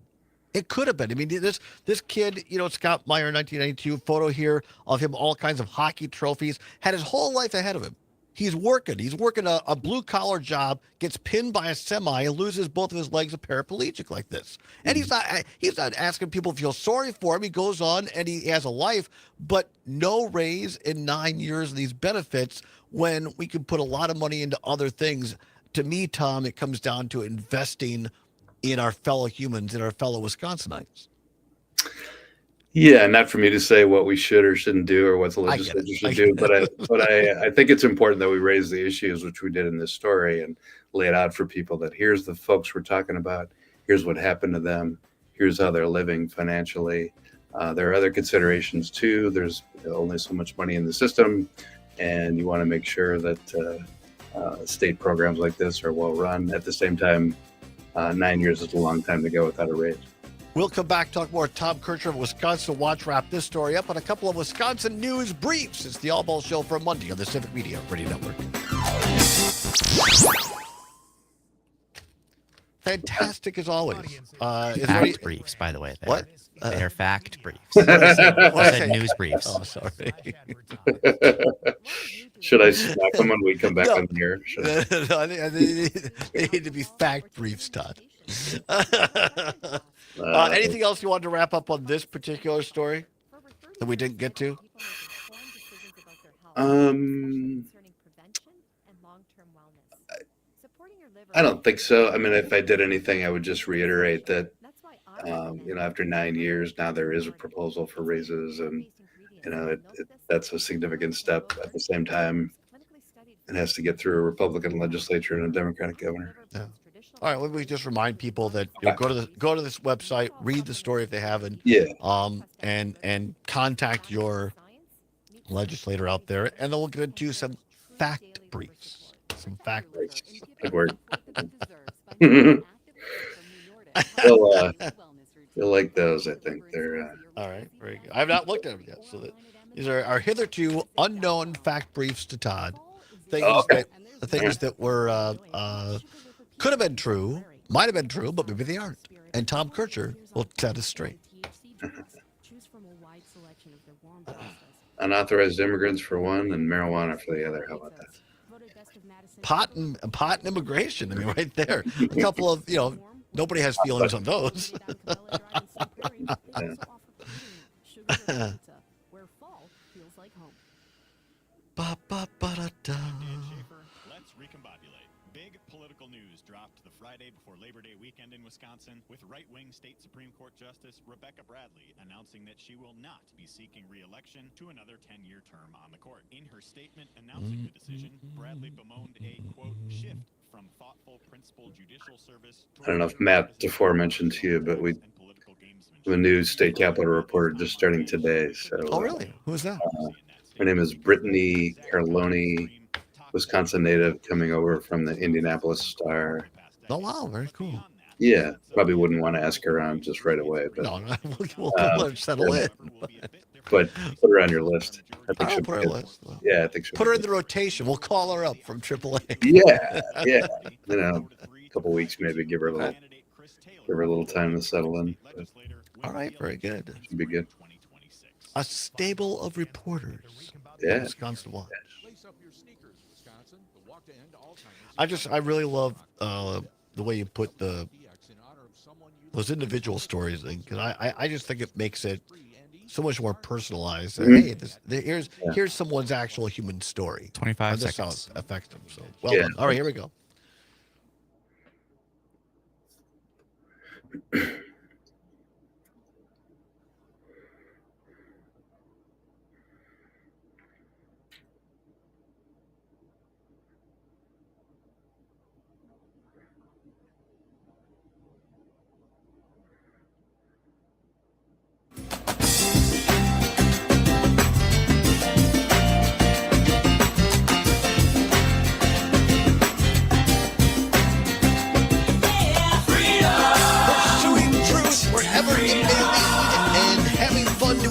Speaker 2: It could have been. I mean, this kid, Scott Meyer, 1992, photo here of him, all kinds of hockey trophies, had his whole life ahead of him. He's working a blue-collar job, gets pinned by a semi, and loses both of his legs, a paraplegic like this. And he's not asking people to feel sorry for him. He goes on and he has a life, but no raise in 9 years of these benefits, when we could put a lot of money into other things. To me, Tom, it comes down to investing in our fellow humans, in our fellow Wisconsinites.
Speaker 19: Yeah, not for me to say what we should or shouldn't do, or what the legislature should do, but I think it's important that we raise the issues, which we did in this story, and lay it out for people that here's the folks we're talking about, here's what happened to them, here's how they're living financially. There are other considerations too. There's only so much money in the system, and you want to make sure that state programs like this are well run. At the same time, 9 years is a long time to go without a raise.
Speaker 2: We'll come back, talk more. Tom Kircher of Wisconsin Watch, wrap this story up on a couple of Wisconsin news briefs. It's the Allbaugh Show for Monday on the Civic Media Radio Network. Fantastic as always.
Speaker 3: Fact briefs, by the way.
Speaker 2: What?
Speaker 3: They're fact briefs.
Speaker 2: What did I say?
Speaker 3: I said news briefs.
Speaker 2: Oh, sorry.
Speaker 19: Should I smack them when we come back on here?
Speaker 2: No, I think they need to be fact briefs, Todd. Anything else you wanted to wrap up on this particular story that we didn't get to?
Speaker 19: I don't think so. I mean, if I did anything, I would just reiterate that, after 9 years, now there is a proposal for raises, and, that's a significant step. At the same time, it has to get through a Republican legislature and a Democratic governor.
Speaker 2: Yeah. All right. Well, we just remind people that go to this website, read the story if they haven't.
Speaker 19: Yeah.
Speaker 2: And contact your legislator out there, and then we'll get into some fact briefs. Some fact briefs.
Speaker 19: Good word. You'll like those. I think they're.
Speaker 2: All right. Very good. I have not looked at them yet, so that these are our hitherto unknown fact briefs to Todd. things that were could have been true, might have been true, but maybe they aren't. And Tom Kircher will set us straight.
Speaker 19: Unauthorized immigrants for one, and marijuana for the other. How about that?
Speaker 2: Pot and immigration. I mean, right there. A couple of, nobody has feelings on those.
Speaker 1: Let's recombobulate. Big political news dropped the Friday before Labor Day weekend in Wisconsin, with right-wing state Supreme Court Justice Rebecca Bradley announcing that she will not be seeking re-election to another 10-year term on the court. In her statement announcing the decision, Bradley bemoaned a, quote, shift from thoughtful, principled judicial service.
Speaker 19: I don't know if Matt before mentioned to you, but we have a new state capitol reporter just starting today. So,
Speaker 2: oh, really? Who is that?
Speaker 19: Her name is Brittany Carloni, Wisconsin native, coming over from the Indianapolis Star.
Speaker 2: Oh, wow. Very cool.
Speaker 19: Yeah, probably wouldn't want to ask her on just right away. But,
Speaker 2: no, we'll let her settle in.
Speaker 19: But put her on your list. I think
Speaker 2: I'll put her on the list.
Speaker 19: Yeah, I think she'll
Speaker 2: put her in the rotation. We'll call her up from AAA.
Speaker 19: Yeah. A couple weeks maybe. Give her a little time to settle in. But
Speaker 2: all right, very good.
Speaker 19: Should be good.
Speaker 2: A stable of reporters.
Speaker 19: Yeah.
Speaker 2: Wisconsin Watch. I really love the way you put those individual stories in, because I just think it makes it so much more personalized.
Speaker 19: Mm-hmm.
Speaker 2: Hey, here's someone's actual human story.
Speaker 3: 25
Speaker 2: seconds.
Speaker 3: seconds.
Speaker 2: How it affects them. So well done. All right, here we go.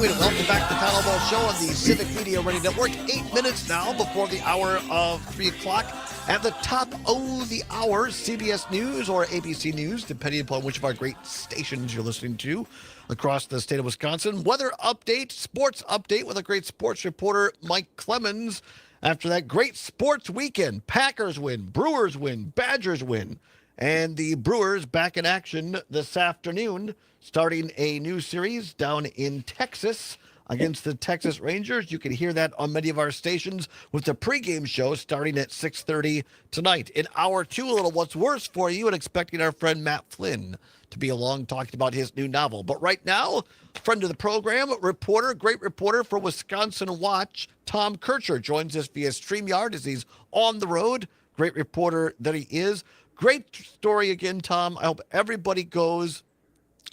Speaker 2: Welcome back to the Allbaugh Show on the Civic Media Radio Network. 8 minutes now before the hour of 3 o'clock. At the top of the hour, CBS News or ABC News, depending upon which of our great stations you're listening to across the state of Wisconsin. Weather update, sports update with a great sports reporter, Mike Clemens. After that great sports weekend, Packers win, Brewers win, Badgers win. And the Brewers back in action this afternoon, starting a new series down in Texas against the Texas Rangers. You can hear that on many of our stations with the pregame show starting at 6:30 tonight. In hour 2, a little what's worse for you, and expecting our friend Matt Flynn to be along talking about his new novel. But right now, friend of the program, reporter, great reporter for Wisconsin Watch, Tom Kircher joins us via StreamYard as he's on the road. Great reporter that he is. Great story again, Tom. I hope everybody goes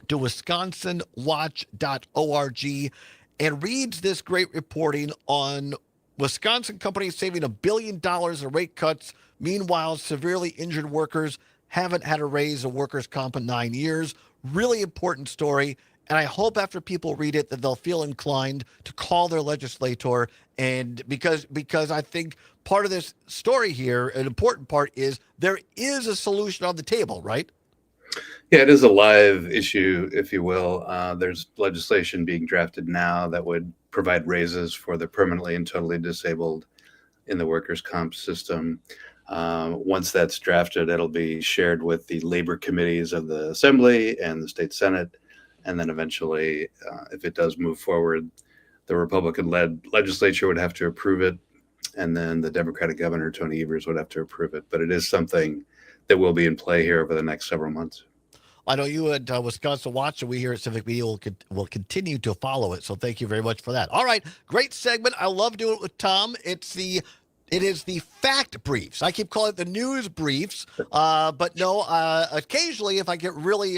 Speaker 2: to wisconsinwatch.org and reads this great reporting on Wisconsin companies saving $1 billion in rate cuts. Meanwhile, severely injured workers haven't had a raise in workers' comp in 9 years. Really important story. And I hope after people read it that they'll feel inclined to call their legislator. And because I think part of this story here, an important part, is there is a solution on the table, right?
Speaker 19: Yeah, it is a live issue, if you will. There's legislation being drafted now that would provide raises for the permanently and totally disabled in the workers' comp system. Once that's drafted, it'll be shared with the labor committees of the Assembly and the state Senate. And then eventually, if it does move forward, the Republican-led legislature would have to approve it. And then the Democratic governor, Tony Evers, would have to approve it. But it is something that will be in play here over the next several months.
Speaker 2: I know you at Wisconsin Watch, and we here at Civic Media will continue to follow it. So thank you very much for that. All right, great segment. I love doing it with Tom. It is the fact briefs. I keep calling it the news briefs, but no. Occasionally, if I get really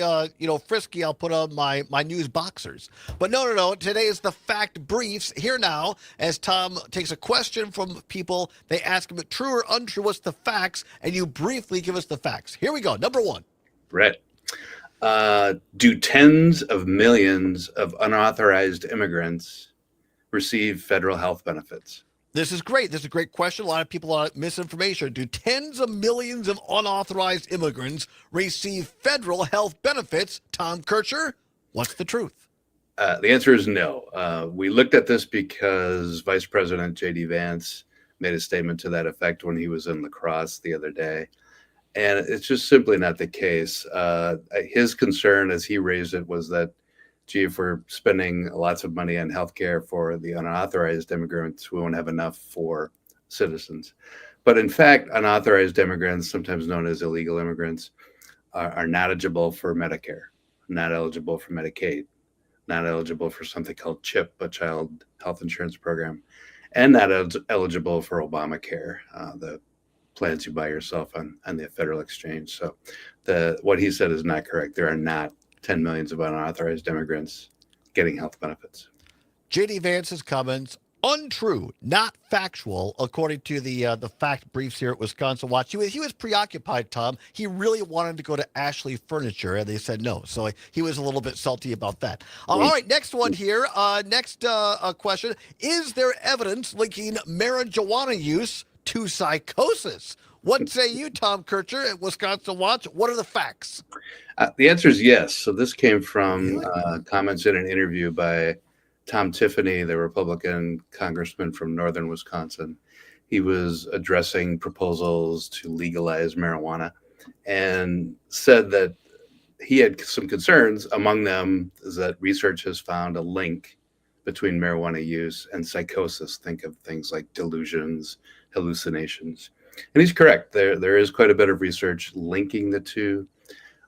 Speaker 2: frisky, I'll put on my news boxers. But no. Today is the fact briefs. Here now, as Tom takes a question from people, they ask him true or untrue. What's the facts? And you briefly give us the facts. Here we go. Number 1.
Speaker 19: Right. Do tens of millions of unauthorized immigrants receive federal health benefits?
Speaker 2: This is great. This is a great question. A lot of people are misinformation. Do tens of millions of unauthorized immigrants receive federal health benefits? Tom Kircher, what's the truth?
Speaker 19: The answer is no. We looked at this because Vice President J.D. Vance made a statement to that effect when he was in La Crosse the other day. And it's just simply not the case. His concern, as he raised it, was that, gee, if we're spending lots of money on healthcare for the unauthorized immigrants, we won't have enough for citizens. But in fact, unauthorized immigrants, sometimes known as illegal immigrants, are not eligible for Medicare, not eligible for Medicaid, not eligible for something called CHIP, a child health insurance program, and not eligible for Obamacare, the plans you buy yourself on the federal exchange. So what he said is not correct. There are not 10 millions of unauthorized immigrants getting health benefits.
Speaker 2: J.D. Vance's comments, untrue, not factual, according to the fact briefs here at Wisconsin Watch. He was preoccupied, Tom. He really wanted to go to Ashley Furniture, and they said no. So he was a little bit salty about that. All right, next one here. Next question. Is there evidence linking marijuana use to psychosis? What say you, Tom Kircher at Wisconsin Watch? What are the facts?
Speaker 19: The answer is yes. So this came from comments in an interview by Tom Tiffany, the Republican congressman from northern Wisconsin. He was addressing proposals to legalize marijuana and said that he had some concerns. Among them is that research has found a link between marijuana use and psychosis. Think of things like delusions, hallucinations. And he's correct. There is quite a bit of research linking the two.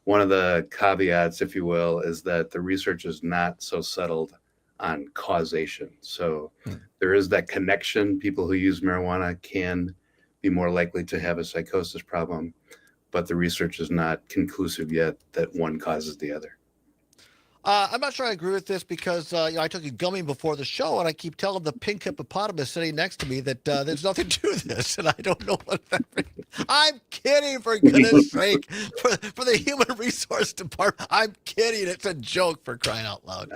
Speaker 19: One of the caveats, if you will, is that the research is not so settled on causation. So there is that connection. People who use marijuana can be more likely to have a psychosis problem, but the research is not conclusive yet that one causes the other.
Speaker 2: I'm not sure I agree with this because I took a gummy before the show, and I keep telling the pink hippopotamus sitting next to me that there's nothing to this, and I don't know what that means. I'm kidding, for goodness sake. For the Human Resource Department, I'm kidding. It's a joke, for crying out loud.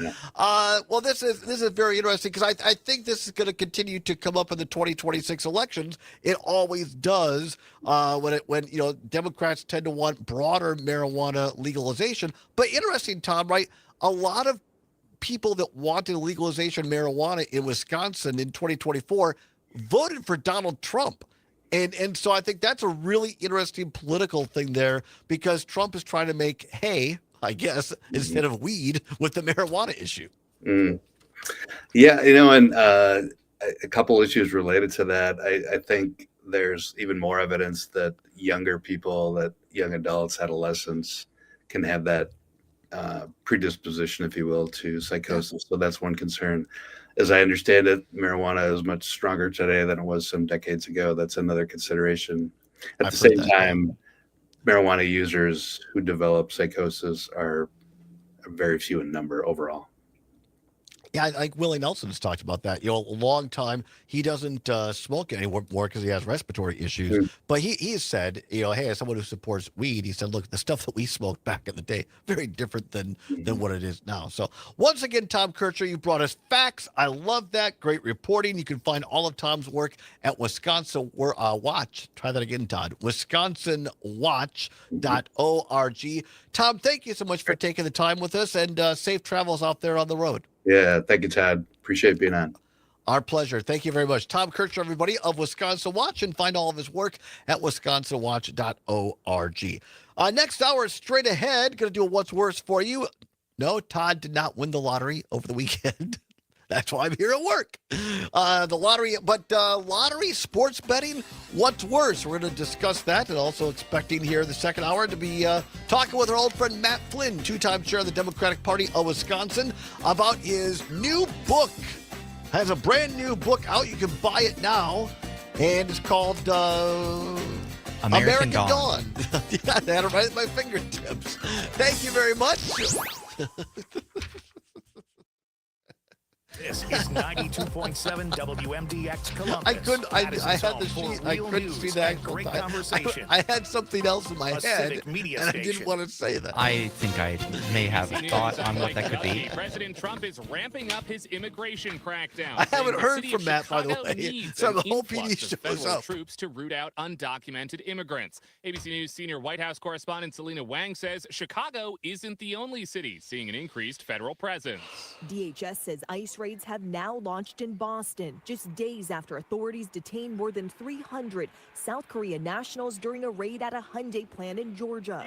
Speaker 2: Well, this is very interesting because I think this is going to continue to come up in the 2026 elections. It always does when Democrats tend to want broader marijuana legalization. But interesting, Tom, right? A lot of people that wanted legalization of marijuana in Wisconsin in 2024 voted for Donald Trump. And so I think that's a really interesting political thing there because Trump is trying to make hay, I guess, instead of weed with the marijuana issue.
Speaker 19: Yeah, and a couple issues related to that. I think there's even more evidence that younger people, that young adults, adolescents can have that predisposition, if you will, to psychosis. So that's one concern. As I understand it, marijuana is much stronger today than it was some decades ago. That's another consideration. At the same time, marijuana users who develop psychosis are very few in number overall.
Speaker 2: Yeah, like Willie Nelson has talked about that. A long time he doesn't smoke anymore because he has respiratory issues. But he has said, hey, as someone who supports weed, he said, look, the stuff that we smoked back in the day, very different than what it is now. So once again, Tom Kircher, you brought us facts. I love that. Great reporting. You can find all of Tom's work at Wisconsin Watch. Try that again, Todd. WisconsinWatch.org. Tom, thank you so much for taking the time with us, and safe travels out there on the road.
Speaker 19: Yeah, thank you, Todd. Appreciate being on.
Speaker 2: Our pleasure. Thank you very much. Tom Kircher, everybody, of Wisconsin Watch, and find all of his work at wisconsinwatch.org. Next hour, straight ahead, going to do a What's Worse for you. No, Todd did not win the lottery over the weekend. That's why I'm here at work. The lottery, but lottery, sports betting, what's worse? We're going to discuss that, and also expecting here the second hour to be talking with our old friend Matt Flynn, two-time chair of the Democratic Party of Wisconsin, about his new book. Has a brand new book out. You can buy it now, and it's called American Dawn. Yeah, I had it right at my fingertips. Thank you very much.
Speaker 10: This is 92.7 WMDX Columbus.
Speaker 2: I couldn't. I
Speaker 10: Madison's
Speaker 2: had
Speaker 10: home
Speaker 2: the
Speaker 10: for
Speaker 2: sheet. I
Speaker 10: real
Speaker 2: couldn't see
Speaker 10: news
Speaker 2: the
Speaker 10: and
Speaker 2: actual
Speaker 10: great
Speaker 2: time.
Speaker 10: conversation.
Speaker 2: I had something else in my
Speaker 10: A
Speaker 2: head,
Speaker 10: civic media
Speaker 2: and I didn't
Speaker 10: station.
Speaker 2: want to say that.
Speaker 3: I think I may have a thought on what that could be.
Speaker 4: President Trump is ramping up his immigration crackdown.
Speaker 2: I haven't
Speaker 4: saying the
Speaker 2: heard
Speaker 4: city
Speaker 2: from
Speaker 4: of
Speaker 2: Matt, by the
Speaker 4: Chicago
Speaker 2: way,
Speaker 4: needs
Speaker 2: so
Speaker 4: an
Speaker 2: I'm hoping he
Speaker 4: influx of
Speaker 2: shows
Speaker 4: federal
Speaker 2: up.
Speaker 4: troops to root out undocumented immigrants. ABC News senior White House correspondent Selena Wang says Chicago isn't the only city seeing an increased federal presence.
Speaker 22: DHS says ICE raids have now launched in Boston, just days after authorities detained more than 300 South Korean nationals during a raid at a Hyundai plant in Georgia.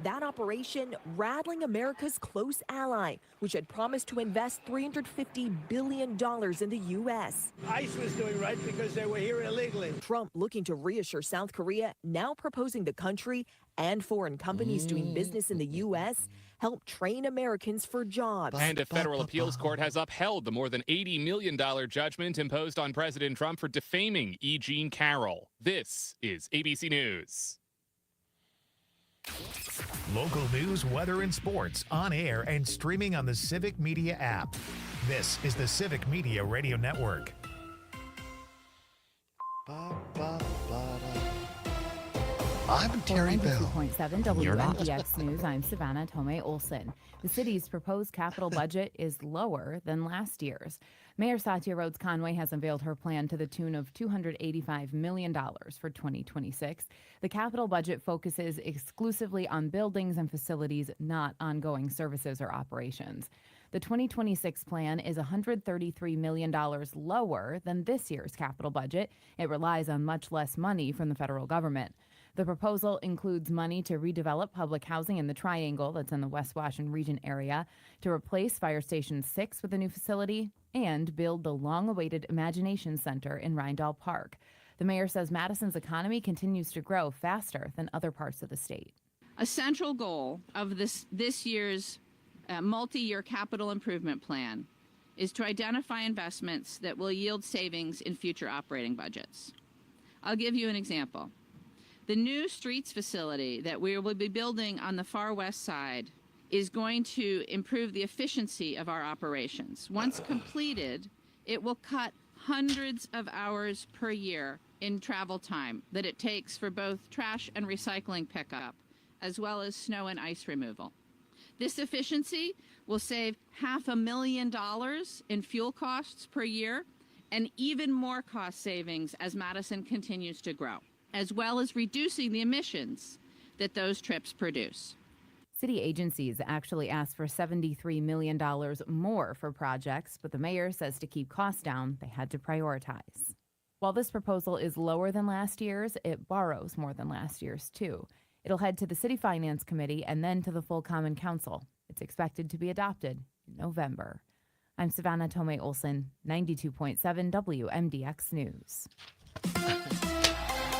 Speaker 22: That operation rattling America's close ally, which had promised to invest $350 billion in the U.S.
Speaker 23: ICE was doing right because they were here illegally.
Speaker 22: Trump looking to reassure South Korea, now proposing the country and foreign companies doing business in the U.S. help train Americans for jobs.
Speaker 4: And a federal appeals court has upheld the more than $80 million judgment imposed on President Trump for defaming E. Jean Carroll. This is ABC News.
Speaker 10: Local news, weather, and sports on air and streaming on the Civic Media app. This is the Civic Media Radio Network.
Speaker 2: I'm Terry Bell.
Speaker 24: 92.7 WMDX News. I'm Savannah Tomei Olson. The city's proposed capital budget is lower than last year's. Mayor Satya Rhodes Conway has unveiled her plan to the tune of $285 million for 2026. The capital budget focuses exclusively on buildings and facilities, not ongoing services or operations. The 2026 plan is $133 million lower than this year's capital budget. It relies on much less money from the federal government. The proposal includes money to redevelop public housing in the Triangle that's in the West Washington region area, to replace Fire Station 6 with a new facility, and build the long-awaited Imagination Center in Rindall Park. The mayor says Madison's economy continues to grow faster than other parts of the state.
Speaker 25: A central goal of this year's multi-year capital improvement plan is to identify investments that will yield savings in future operating budgets. I'll give you an example. The new streets facility that we will be building on the far west side is going to improve the efficiency of our operations. Once completed, it will cut hundreds of hours per year in travel time that it takes for both trash and recycling pickup, as well as snow and ice removal. This efficiency will save $500,000 in fuel costs per year, and even more cost savings as Madison continues to grow, as well as reducing the emissions that those trips produce.
Speaker 24: City agencies actually asked for $73 million more for projects, but the mayor says to keep costs down, they had to prioritize. While this proposal is lower than last year's, it borrows more than last year's, too. It'll head to the City Finance Committee and then to the full Common Council. It's expected to be adopted in November. I'm Savannah Tomei Olson, 92.7 WMDX News.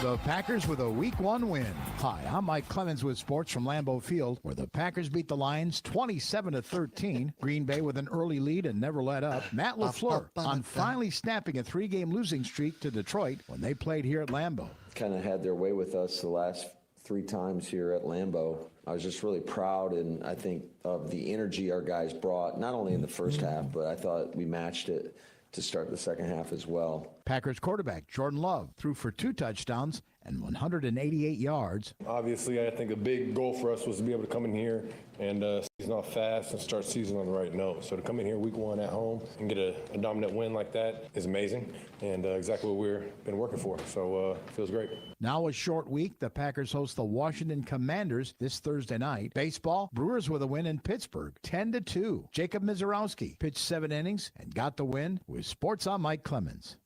Speaker 26: The Packers with a Week 1 win. Hi, I'm Mike Clemens with sports from Lambeau Field, where the Packers beat the Lions 27-13. Green Bay with an early lead and never let up. Matt LaFleur on finally snapping a 3-game losing streak to Detroit when they played here at Lambeau.
Speaker 8: Kind of had their way with us the last 3 times here at Lambeau. I was just really proud, and I think of the energy our guys brought, not only in the first half, but I thought we matched it to start the second half as well.
Speaker 26: Packers quarterback Jordan Love threw for 2 touchdowns and 188 yards.
Speaker 7: Obviously, I think a big goal for us was to be able to come in here and season off fast and start season on the right note. So to come in here week 1 at home and get a dominant win like that is amazing, and exactly what we've been working for. So it feels great.
Speaker 26: Now a short week, the Packers host the Washington Commanders this Thursday night. Baseball, Brewers with a win in Pittsburgh, 10-2. Jacob Mizorowski pitched 7 innings and got the win. With Sports, I'm Mike Clemens.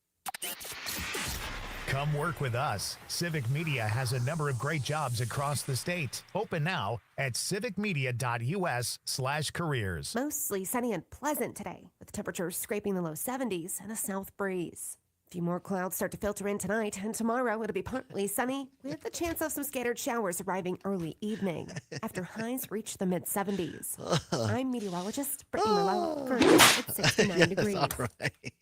Speaker 10: Come work with us. Civic Media has a number of great jobs across the state. Open now at civicmedia.us/careers.
Speaker 21: Mostly sunny and pleasant today, with temperatures scraping the low 70s and a south breeze. A few more clouds start to filter in tonight, and tomorrow it'll be partly sunny, with the chance of some scattered showers arriving early evening, after highs reach the mid-70s. I'm meteorologist Brittany Merlot, currently at 69 degrees.
Speaker 2: All right.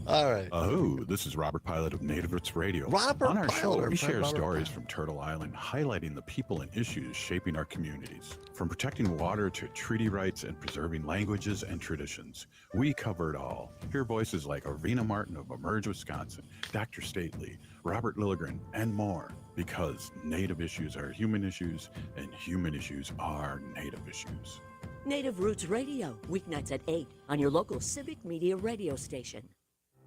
Speaker 2: All right.
Speaker 5: This is Robert Pilot of Native Roots Radio.
Speaker 2: Robert
Speaker 5: On our show,
Speaker 2: Pilot,
Speaker 5: we share
Speaker 2: Robert
Speaker 5: stories from Turtle Island highlighting the people and issues shaping our communities. From protecting water to treaty rights and preserving languages and traditions, we cover it all. Hear voices like Arena Martin of Emerge, Wisconsin, Dr. Stately, Robert Lilligren, and more. Because Native issues are human issues, and human issues are Native issues.
Speaker 6: Native Roots Radio, weeknights at 8 on your local civic media radio station.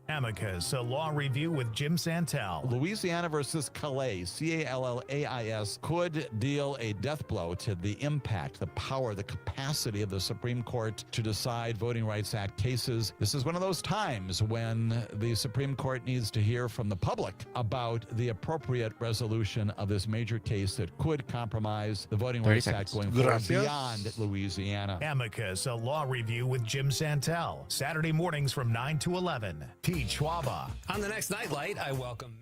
Speaker 10: Amicus, a law review with Jim Santel.
Speaker 9: Louisiana versus Calais, Callais, could deal a death blow to the impact, the power, the capacity of the Supreme Court to decide Voting Rights Act cases. This is one of those times when the Supreme Court needs to hear from the public about the appropriate resolution of this major case that could compromise the Voting Rights Act going forward beyond Louisiana.
Speaker 10: Amicus, a law review with Jim Santel. Saturday mornings from 9 to 11. Schwaba.
Speaker 11: On the next Nightlight, I welcome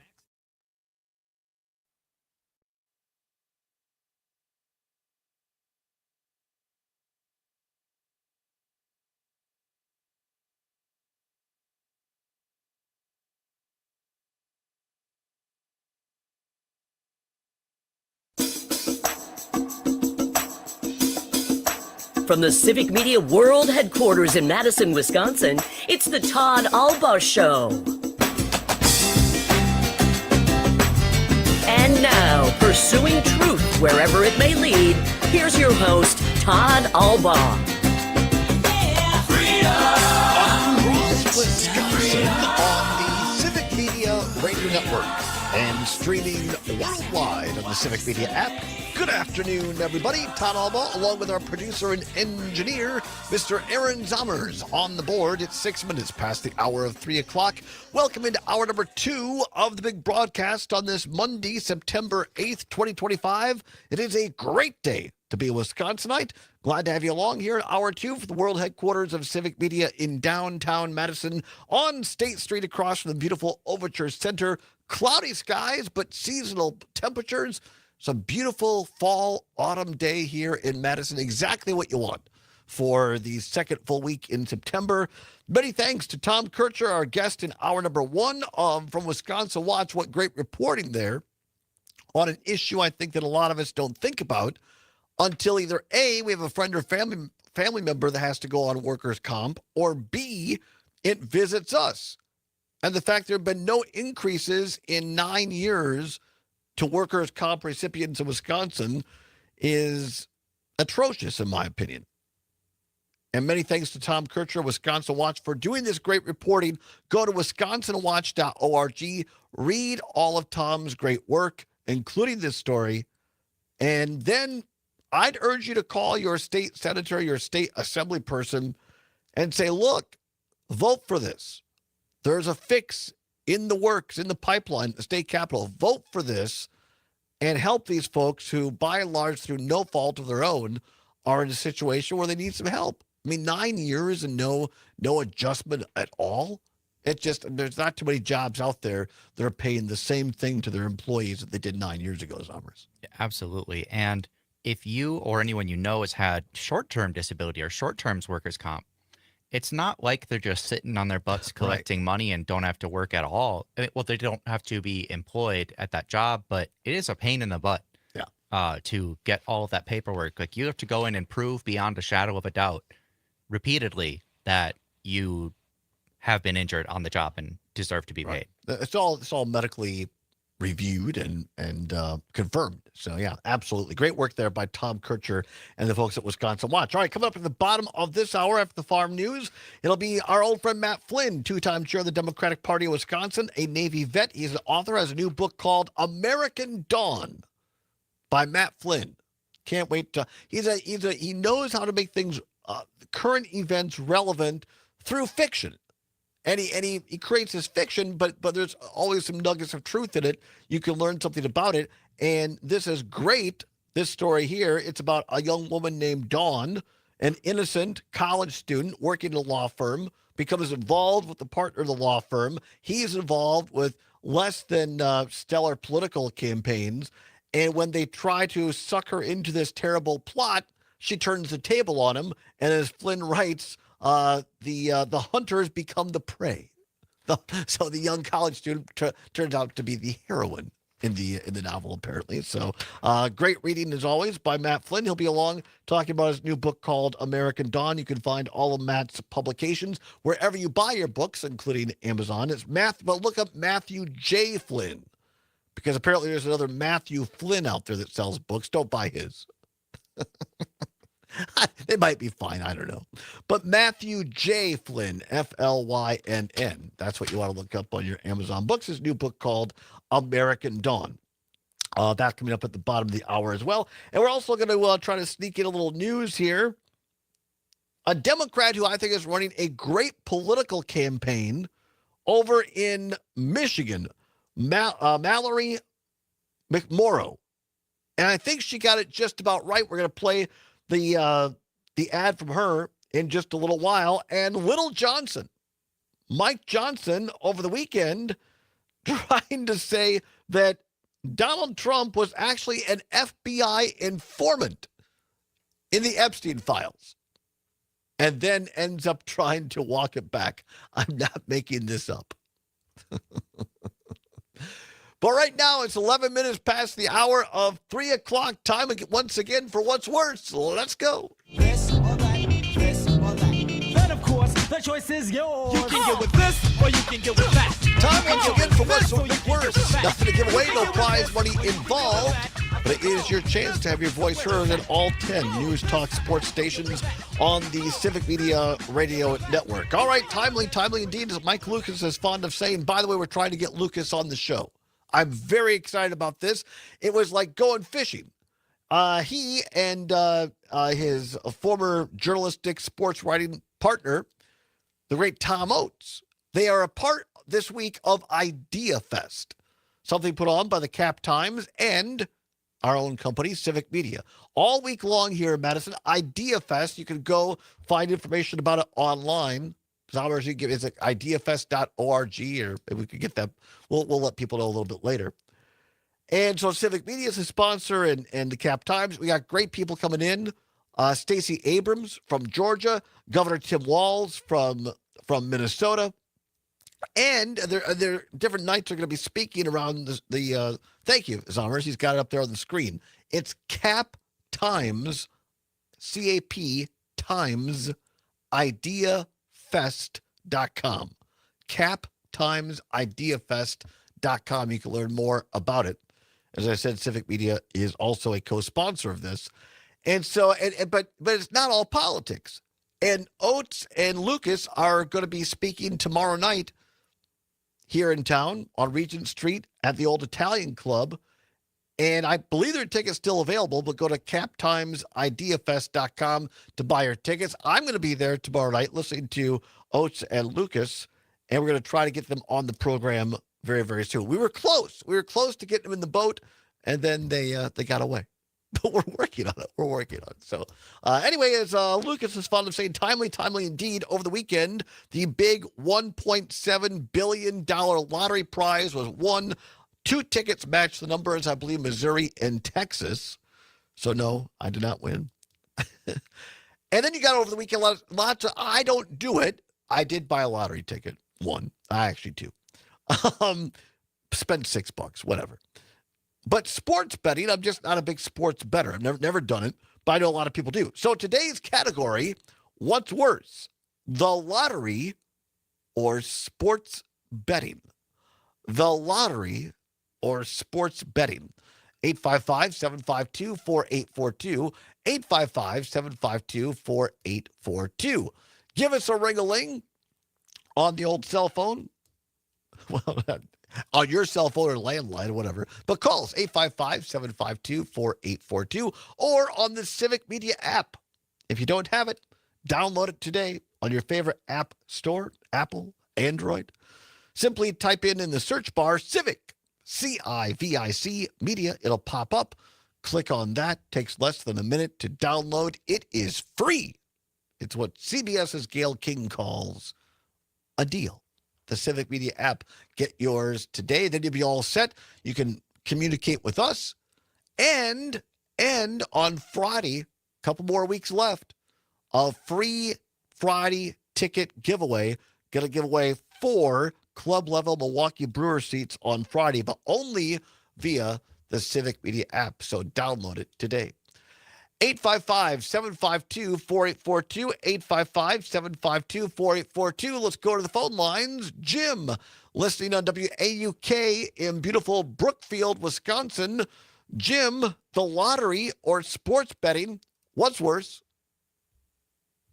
Speaker 6: From the Civic Media World Headquarters in Madison, Wisconsin, it's the Todd Allbaugh Show. And now, pursuing truth wherever it may lead, here's your host, Todd Allbaugh.
Speaker 2: Wisconsin on the Civic Media Radio Network and streaming worldwide on the Civic Media app. Good afternoon, everybody. Todd Allbaugh, along with our producer and engineer, Mr. Aaron Zommers, on the board. It's 6 minutes past the hour of 3 o'clock. Welcome into hour number 2 of the big broadcast on this Monday, September 8th, 2025. It is a great day to be a Wisconsinite. Glad to have you along here at hour 2 for the world headquarters of Civic Media in downtown Madison on State Street across from the beautiful Overture Center. Cloudy skies, but seasonal temperatures. Some beautiful fall, autumn day here in Madison. Exactly what you want for the second full week in September. Many thanks to Tom Kircher, our guest in hour number 1 from Wisconsin Watch. What great reporting there on an issue I think that a lot of us don't think about until either A, we have a friend or family member that has to go on workers' comp, or B, it visits us. And the fact there have been no increases in 9 years to workers' comp recipients in Wisconsin is atrocious, in my opinion. And many thanks to Tom Kircher, Wisconsin Watch, for doing this great reporting. Go to wisconsinwatch.org, read all of Tom's great work, including this story, and then I'd urge you to call your state senator, your state assembly person, and say, look, vote for this. There's a fix in the works, in the pipeline, the state capitol. Vote for this and help these folks who, by and large, through no fault of their own, are in a situation where they need some help. I mean, 9 years and no adjustment at all. It's just, there's not too many jobs out there that are paying the same thing to their employees that they did 9 years ago, Zommers.
Speaker 3: Yeah, absolutely. And if you or anyone you know has had short-term disability or short-term workers' comp, it's not like they're just sitting on their butts collecting money and don't have to work at all. Well, they don't have to be employed at that job, but it is a pain in the butt to get all of that paperwork. Like, you have to go in and prove beyond a shadow of a doubt repeatedly that you have been injured on the job and deserve to be paid.
Speaker 2: It's all medically reviewed and confirmed. So, yeah, absolutely. Great work there by Tom Kircher and the folks at Wisconsin Watch. All right, coming up at the bottom of this hour after the farm news, it'll be our old friend Matt Flynn, two-time chair of the Democratic Party of Wisconsin, a Navy vet. He's an author, has a new book called American Dawn by Matt Flynn. Can't wait to, he knows how to make things, current events relevant through fiction. And he creates this fiction, but there's always some nuggets of truth in it. You can learn something about it. And this is great, this story here. It's about a young woman named Dawn, an innocent college student working in a law firm, becomes involved with the partner of the law firm. He's involved with less than stellar political campaigns. And when they try to suck her into this terrible plot, she turns the table on him. And as Flynn writes, the hunters become the prey. So the young college student turns out to be the heroine in the novel, apparently. So great reading, as always, by Matt Flynn. He'll be along talking about his new book called American Dawn. You can find all of Matt's publications wherever you buy your books, including Amazon. But look up Matthew J. Flynn, because apparently there's another Matthew Flynn out there that sells books. Don't buy his. They might be fine. I don't know. But Matthew J. Flynn, Flynn. That's what you want to look up on your Amazon books. His new book called American Dawn. That's coming up at the bottom of the hour as well. And we're also going to try to sneak in a little news here. A Democrat who I think is running a great political campaign over in Michigan, Mallory McMorrow. And I think she got it just about right. We're going to play the ad from her in just a little while. And Little Johnson, Mike Johnson, over the weekend, trying to say that Donald Trump was actually an FBI informant in the Epstein files, and then ends up trying to walk it back. I'm not making this up. But right now, it's 11 minutes past the hour of 3 o'clock. Time once again for What's Worse. Let's go.
Speaker 20: This or that, this or that. Then, of course, the choice is yours. You can get with this or you can get with that.
Speaker 2: Time once again for What's Worse. Nothing to give away, no prize money involved. But it is your chance to have your voice heard at all 10 News Talk sports stations on the Civic Media Radio Network. All right, timely indeed, as Mike Lucas is fond of saying. By the way, we're trying to get Lucas on the show. I'm very excited about this. It was like going fishing. He and his former journalistic sports writing partner, the great Tom Oates, they are a part this week of Idea Fest, something put on by the Cap Times and our own company, Civic Media. All week long here in Madison, Idea Fest. You can go find information about it online. It's like ideafest.org, or maybe we could get that. We'll let people know a little bit later. And so Civic Media is a sponsor, and the Cap Times. We got great people coming in. Stacey Abrams from Georgia, Governor Tim Walz from Minnesota. And there different nights are going to be speaking around the thank you, Zommers. He's got it up there on the screen. It's Cap Times, CAP Times, IdeaFest.com. CapTimesIdeaFest.com. You can learn more about it. As I said, Civic Media is also a co-sponsor of this. And so, but it's not all politics. And Oates and Lucas are going to be speaking tomorrow night here in town on Regent Street at the Old Italian Club. And I believe their tickets still available, but go to CapTimesIdeaFest.com to buy your tickets. I'm going to be there tomorrow night listening to Oates and Lucas, and we're going to try to get them on the program very, very soon. We were close. We were close to getting them in the boat, and then they got away. But we're working on it. So anyway, as Lucas is fond of saying, timely indeed. Over the weekend, the big $1.7 billion lottery prize was won. 2 tickets matched the numbers, I believe, Missouri and Texas. So no, I did not win. And then you got over the weekend lots of, I don't do it. I did buy a lottery ticket. 1. Actually 2. Spent $6, whatever. But sports betting, I'm just not a big sports bettor. I've never done it, but I know a lot of people do. So today's category, what's worse, the lottery or sports betting? The lottery or sports betting? 855-752-4842, 855-752-4842. Give us a ring-a-ling on the old cell phone. Well, on your cell phone or landline or whatever. But call us, 855-752-4842, or on the Civic Media app. If you don't have it, download it today on your favorite app store, Apple, Android. Simply type in the search bar, Civic, C-I-V-I-C, Media. It'll pop up. Click on that. Takes less than a minute to download. It is free. It's what CBS's Gayle King calls a deal. The Civic Media app. Get yours today. Then you'll be all set. You can communicate with us. And on Friday, a couple more weeks left, a free Friday ticket giveaway. Going to give away 4 club level Milwaukee Brewers seats on Friday, but only via the Civic Media app. So download it today. 855-752-4842, 855-752-4842. Let's go to the phone lines. Jim, listening on WAUK in beautiful Brookfield, Wisconsin. Jim, the lottery or sports betting, what's worse?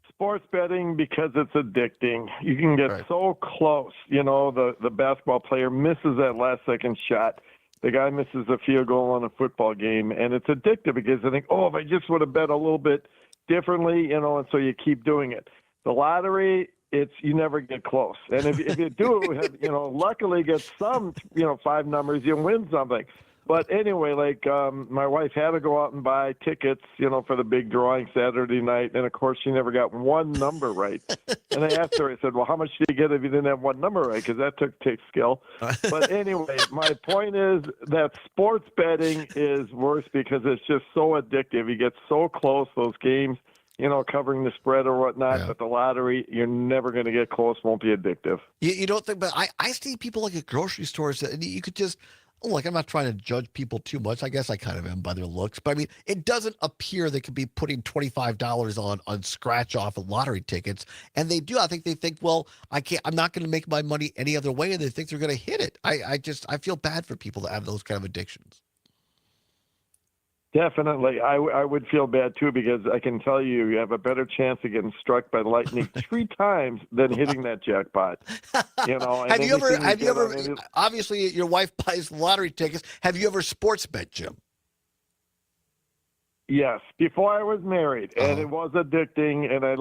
Speaker 12: Sports betting, because it's addicting. You can get so close. You know, the basketball player misses that last second shot. The guy misses a field goal on a football game, and it's addictive because I think, if I just would have bet a little bit differently, you know, and so you keep doing it. The lottery, you never get close. And if you do, you know, luckily get some, you know, 5 numbers, you win something. But anyway, like my wife had to go out and buy tickets, you know, for the big drawing Saturday night. And, of course, she never got one number right. And I asked her, I said, well, how much did you get if you didn't have one number right? Because that takes skill. But anyway, my point is that sports betting is worse because it's just so addictive. You get so close, those games, you know, covering the spread or whatnot. Yeah. But the lottery, you're never going to get close, won't be addictive.
Speaker 2: You don't think, but I see people like at grocery stores that you could just, look, I'm not trying to judge people too much. I guess I kind of am by their looks. But, I mean, it doesn't appear they could be putting $25 on scratch-off of lottery tickets. And they do. I think they think, well, I'm not going to make my money any other way, and they think they're going to hit it. I feel bad for people that have those kind of addictions.
Speaker 12: Definitely. I would feel bad, too, because I can tell you have a better chance of getting struck by lightning 3 times than hitting that jackpot. You know,
Speaker 2: have you ever, obviously your wife buys lottery tickets. Have you ever sports bet, Jim?
Speaker 12: Yes, before I was married, and it was addicting, and I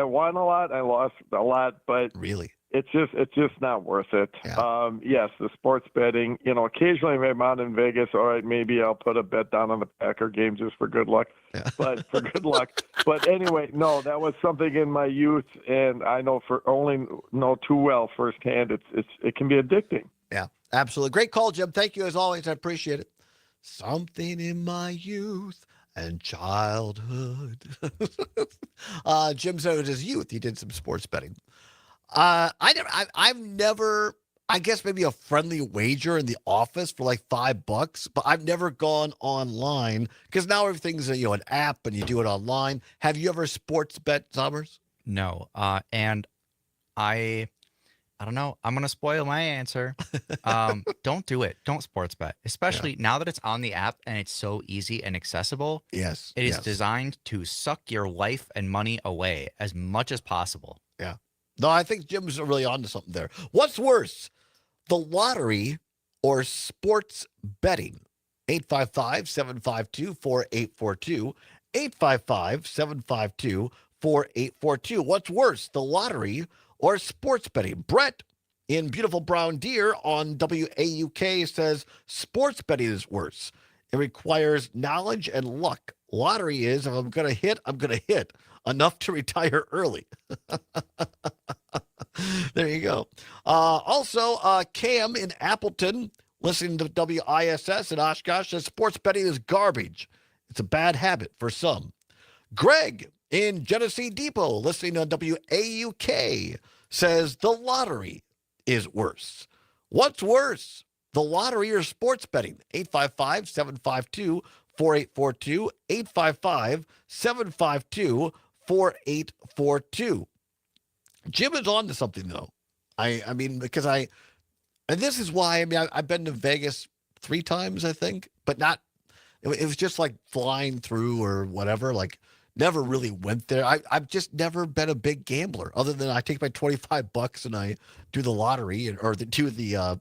Speaker 12: won a lot, I lost a lot, but
Speaker 2: really,
Speaker 12: it's just not worth it.
Speaker 2: Yeah.
Speaker 12: Yes, the sports betting, you know, occasionally if I'm out in Vegas, all right, maybe I'll put a bet down on the Packer game just for good luck.
Speaker 2: Yeah.
Speaker 12: But for good luck. But anyway, no, that was something in my youth, and I know too well firsthand. It can be addicting.
Speaker 2: Yeah, absolutely. Great call, Jim. Thank you as always. I appreciate it. Something in my youth and childhood. Jim said in his youth he did some sports betting. I've never, I guess maybe a friendly wager in the office for like $5, but I've never gone online because now everything's an app and you do it online. Have you ever sports bet, Summers?
Speaker 3: No. And I don't know. I'm going to spoil my answer. Don't do it. Don't sports bet, especially now that it's on the app and it's so easy and accessible.
Speaker 2: Yes.
Speaker 3: It is designed to suck your life and money away as much as possible.
Speaker 2: Yeah. No, I think Jim's really onto something there. What's worse, the lottery or sports betting? 855-752-4842. 855-752-4842. What's worse, the lottery or sports betting? Brett in beautiful Brown Deer on WAUK says sports betting is worse. It requires knowledge and luck. Lottery is, if I'm going to hit, I'm going to hit. Enough to retire early. There you go. Also, Cam in Appleton, listening to WISS in Oshkosh, says sports betting is garbage. It's a bad habit for some. Greg in Genesee Depot, listening on WAUK, says the lottery is worse. What's worse, the lottery or sports betting? 855-752-4842, 855-752-4842. Jim is on to something, though. I mean, because and this is why, I've been to Vegas 3 times, I think, but not, it was just like flying through or whatever, like never really went there. I've just never been a big gambler, other than I take my $25 and I do the lottery or do the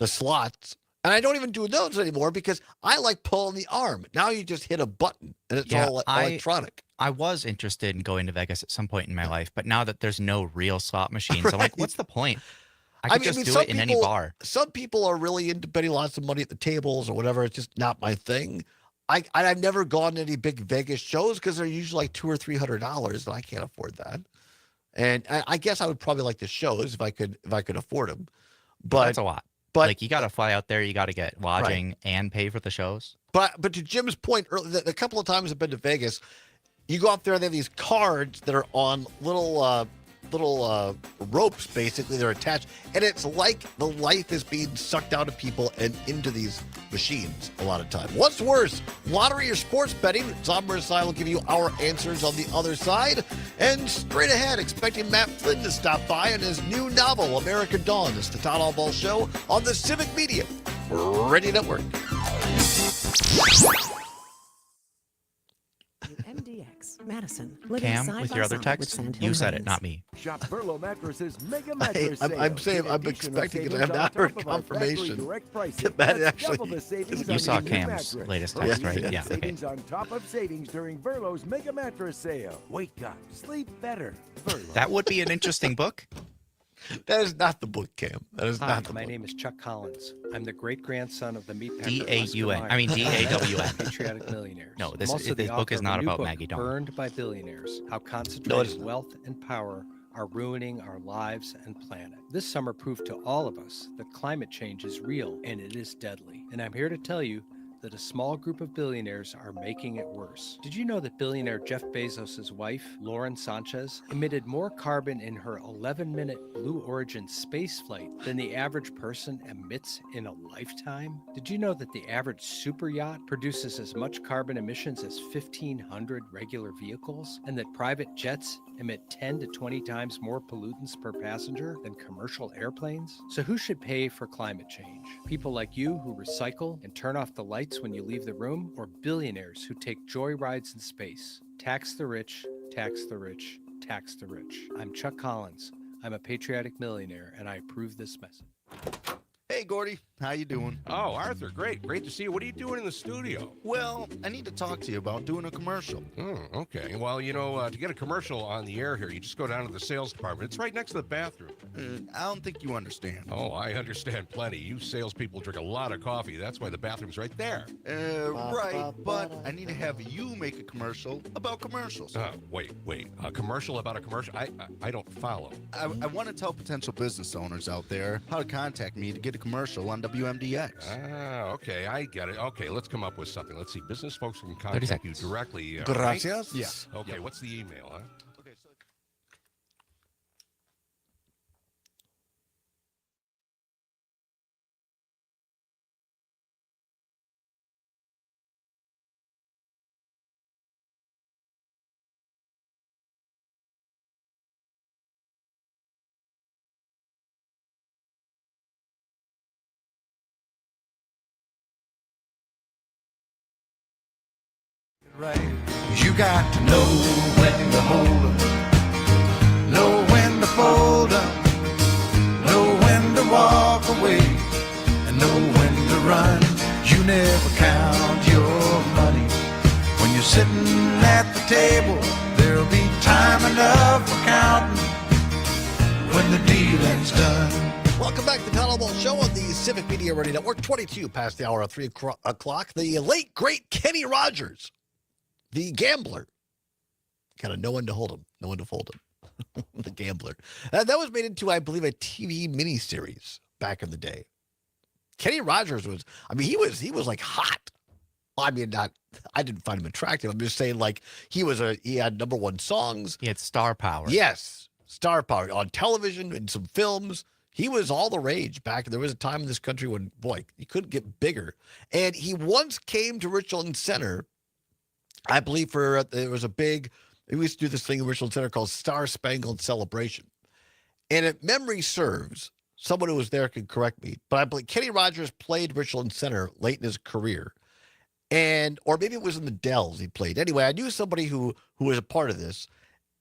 Speaker 2: slots. And I don't even do those anymore because I like pulling the arm. Now you just hit a button and it's all electronic.
Speaker 3: I was interested in going to Vegas at some point in my life, but now that there's no real slot machines, I'm like, what's the point? I could just do it in any bar.
Speaker 2: Some people are really into betting lots of money at the tables or whatever. It's just not my thing. I've never gone to any big Vegas shows because they're usually like $200 or $300, and I can't afford that. And I guess I would probably like the shows if I could afford them. But
Speaker 3: that's a lot. But like, you got to fly out there, you got to get lodging and pay for the shows.
Speaker 2: But to Jim's point, a couple of times I've been to Vegas, you go out there and they have these cards that are on little little ropes, basically. They're attached. And it's like the life is being sucked out of people and into these machines a lot of time. What's worse, lottery or sports betting? Somber and I will give you our answers on the other side. And straight ahead, expecting Matt Flynn to stop by on his new novel, America Dawn. It's the Todd Allbaugh Show on the Civic Media Radio Network.
Speaker 6: MDX, Madison.
Speaker 3: Cam, with your other text, you said it, not me.
Speaker 13: Shop Burlow Mattresses Mega Mattress Sale.
Speaker 2: I'm saying I'm expecting it. I've not heard confirmation that Matt actually.
Speaker 3: You saw Cam's latest text, right? Yeah. Okay.
Speaker 13: Savings on top of savings during Burlow's Mega Mattress Sale. Wake up, sleep better. Burlow.
Speaker 3: That would be an interesting book.
Speaker 2: That is not the book, Cam. That is not the
Speaker 14: my
Speaker 2: book.
Speaker 14: name is Chuck Collins. I'm the great-grandson of the meatpacker
Speaker 3: D-A-U-N. I mean, D-A-W-N.
Speaker 14: Patriotic Millionaires.
Speaker 3: No, this
Speaker 14: book
Speaker 3: book is not about Maggie Dawn.
Speaker 14: Burned by Billionaires. How concentrated wealth and power are ruining our lives and planet. This summer proved to all of us that climate change is real and it is deadly. And I'm here to tell you that a small group of billionaires are making it worse. Did you know that billionaire Jeff Bezos' wife, Lauren Sanchez, emitted more carbon in her 11-minute Blue Origin space flight than the average person emits in a lifetime? Did you know that the average super yacht produces as much carbon emissions as 1,500 regular vehicles, and that private jets emit 10 to 20 times more pollutants per passenger than commercial airplanes? So who should pay for climate change? People like you who recycle and turn off the lights when you leave the room, or billionaires who take joy rides in space? Tax the rich, tax the rich, tax the rich. I'm Chuck Collins. I'm a patriotic millionaire, and I approve this message.
Speaker 15: Hey, Gordy. How you doing?
Speaker 16: Oh, Arthur, great. Great to see you. What are you doing in the studio?
Speaker 15: Well, I need to talk to you about doing a commercial.
Speaker 16: Okay. Well, you know, to get a commercial on the air here, you just go down to the sales department. It's right next to the bathroom.
Speaker 15: I don't think you understand.
Speaker 16: Oh, I understand plenty. You salespeople drink a lot of coffee. That's why the bathroom's right there.
Speaker 15: Right, but I need to have you make a commercial about commercials.
Speaker 16: Wait. A commercial about a commercial? I don't follow.
Speaker 15: I want to tell potential business owners out there how to contact me to get a commercial on WMDX.
Speaker 16: Okay, I get it. Okay, let's come up with something. Let's see. Business folks can contact you directly.
Speaker 2: Gracias.
Speaker 16: Right? Yeah. Okay, what's the email, huh?
Speaker 15: Okay, so
Speaker 20: Right. You got to know when to hold up, know when to fold up, know when to walk away, and know when to run. You never count your money. When you're sitting at the table, there'll be time enough for counting when the dealing's done.
Speaker 2: Welcome back to the Todd Allbaugh Show on the Civic Media Radio Network. 22 past the hour of 3 o'clock. The late, great Kenny Rogers, the gambler. Kind of no one to hold him, no one to fold him. The gambler. That was made into, I believe, a TV miniseries back in the day. Kenny Rogers was, I mean, he was like hot. I mean, I didn't find him attractive. I'm just saying, like, he had #1 songs.
Speaker 3: He had star power.
Speaker 2: Yes, star power on television and some films. He was all the rage back. There was a time in this country when, boy, he couldn't get bigger. And he once came to Richland Center, I believe, there was a big, we used to do this thing in Richland Center called Star Spangled Celebration. And if memory serves, someone who was there can correct me, but I believe Kenny Rogers played Richland Center late in his career. Or maybe it was in the Dells he played. Anyway, I knew somebody who was a part of this.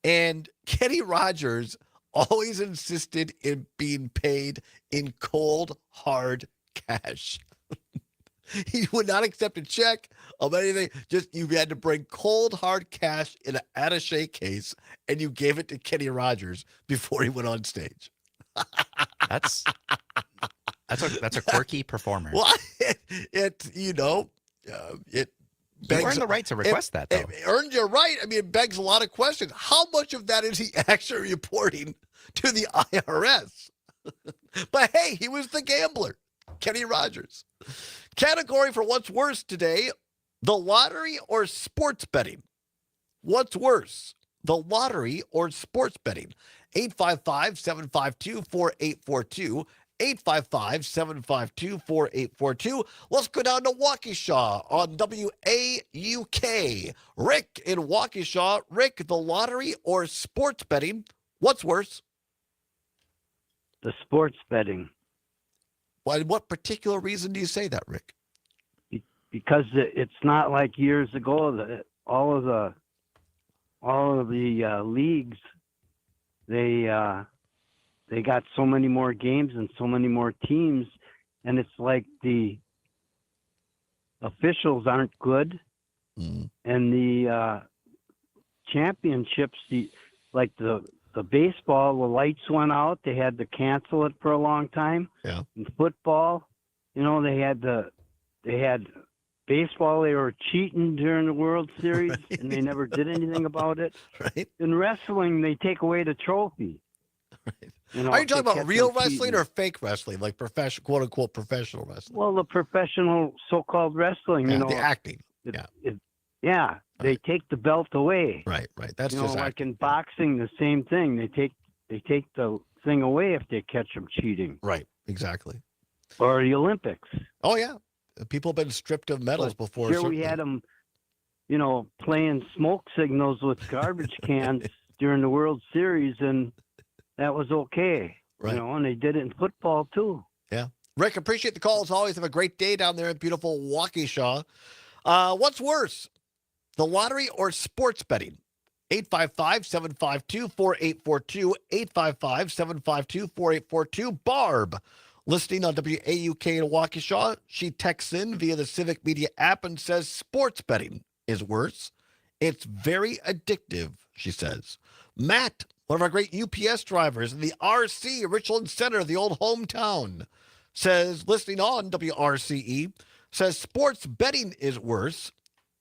Speaker 2: And Kenny Rogers always insisted in being paid in cold, hard cash. He would not accept a check of anything. Just you had to bring cold, hard cash in an attaché case, and you gave it to Kenny Rogers before he went on stage.
Speaker 3: That's a quirky performer.
Speaker 2: Well, it begs,
Speaker 3: you earned the right to request that, though.
Speaker 2: It earned your right. I mean, it begs a lot of questions. How much of that is he actually reporting to the IRS? But hey, he was the gambler, Kenny Rogers. Category for what's worse today, the lottery or sports betting? What's worse, the lottery or sports betting? 855-752-4842. 855-752-4842. Let's go down to Waukesha on WAUK. Rick in Waukesha. Rick, the lottery or sports betting, what's worse?
Speaker 1: The sports betting.
Speaker 2: Why? What particular reason do you say that, Rick?
Speaker 1: Because it's not like years ago that all of the leagues, they got so many more games and so many more teams, and it's like the officials aren't good, and the championships, like the baseball, the lights went out, they had to cancel it for a long time.
Speaker 2: Yeah.
Speaker 1: In football, they had baseball, they were cheating during the World Series,
Speaker 2: right.
Speaker 1: and they never did anything about it.
Speaker 2: Right.
Speaker 1: In wrestling, they take away the trophy.
Speaker 2: Right.
Speaker 1: Are
Speaker 2: Are you talking about real wrestling or fake wrestling, like professional, quote unquote, professional wrestling?
Speaker 1: Well, the professional so-called wrestling,
Speaker 2: Yeah, the acting.
Speaker 1: They take the belt away.
Speaker 2: Right. That's just
Speaker 1: like
Speaker 2: acting.
Speaker 1: in boxing, the same thing. They take the thing away if they catch them cheating.
Speaker 2: Right, exactly.
Speaker 1: Or the Olympics.
Speaker 2: Oh yeah, people have been stripped of medals before.
Speaker 1: Here
Speaker 2: certainly.
Speaker 1: we had them, playing smoke signals with garbage cans during the World Series, and that was okay.
Speaker 2: Right.
Speaker 1: And they did it in football too.
Speaker 2: Yeah. Rick, appreciate the call as always. Have a great day down there in beautiful Waukesha. What's worse, the lottery or sports betting? 855-752-4842. 855-752-4842. Barb, listening on WAUK in Waukesha. She texts in via the Civic Media app and says sports betting is worse. It's very addictive, she says. Matt, one of our great UPS drivers in the RC, Richland Center, the old hometown, says, listening on WRCE, says sports betting is worse.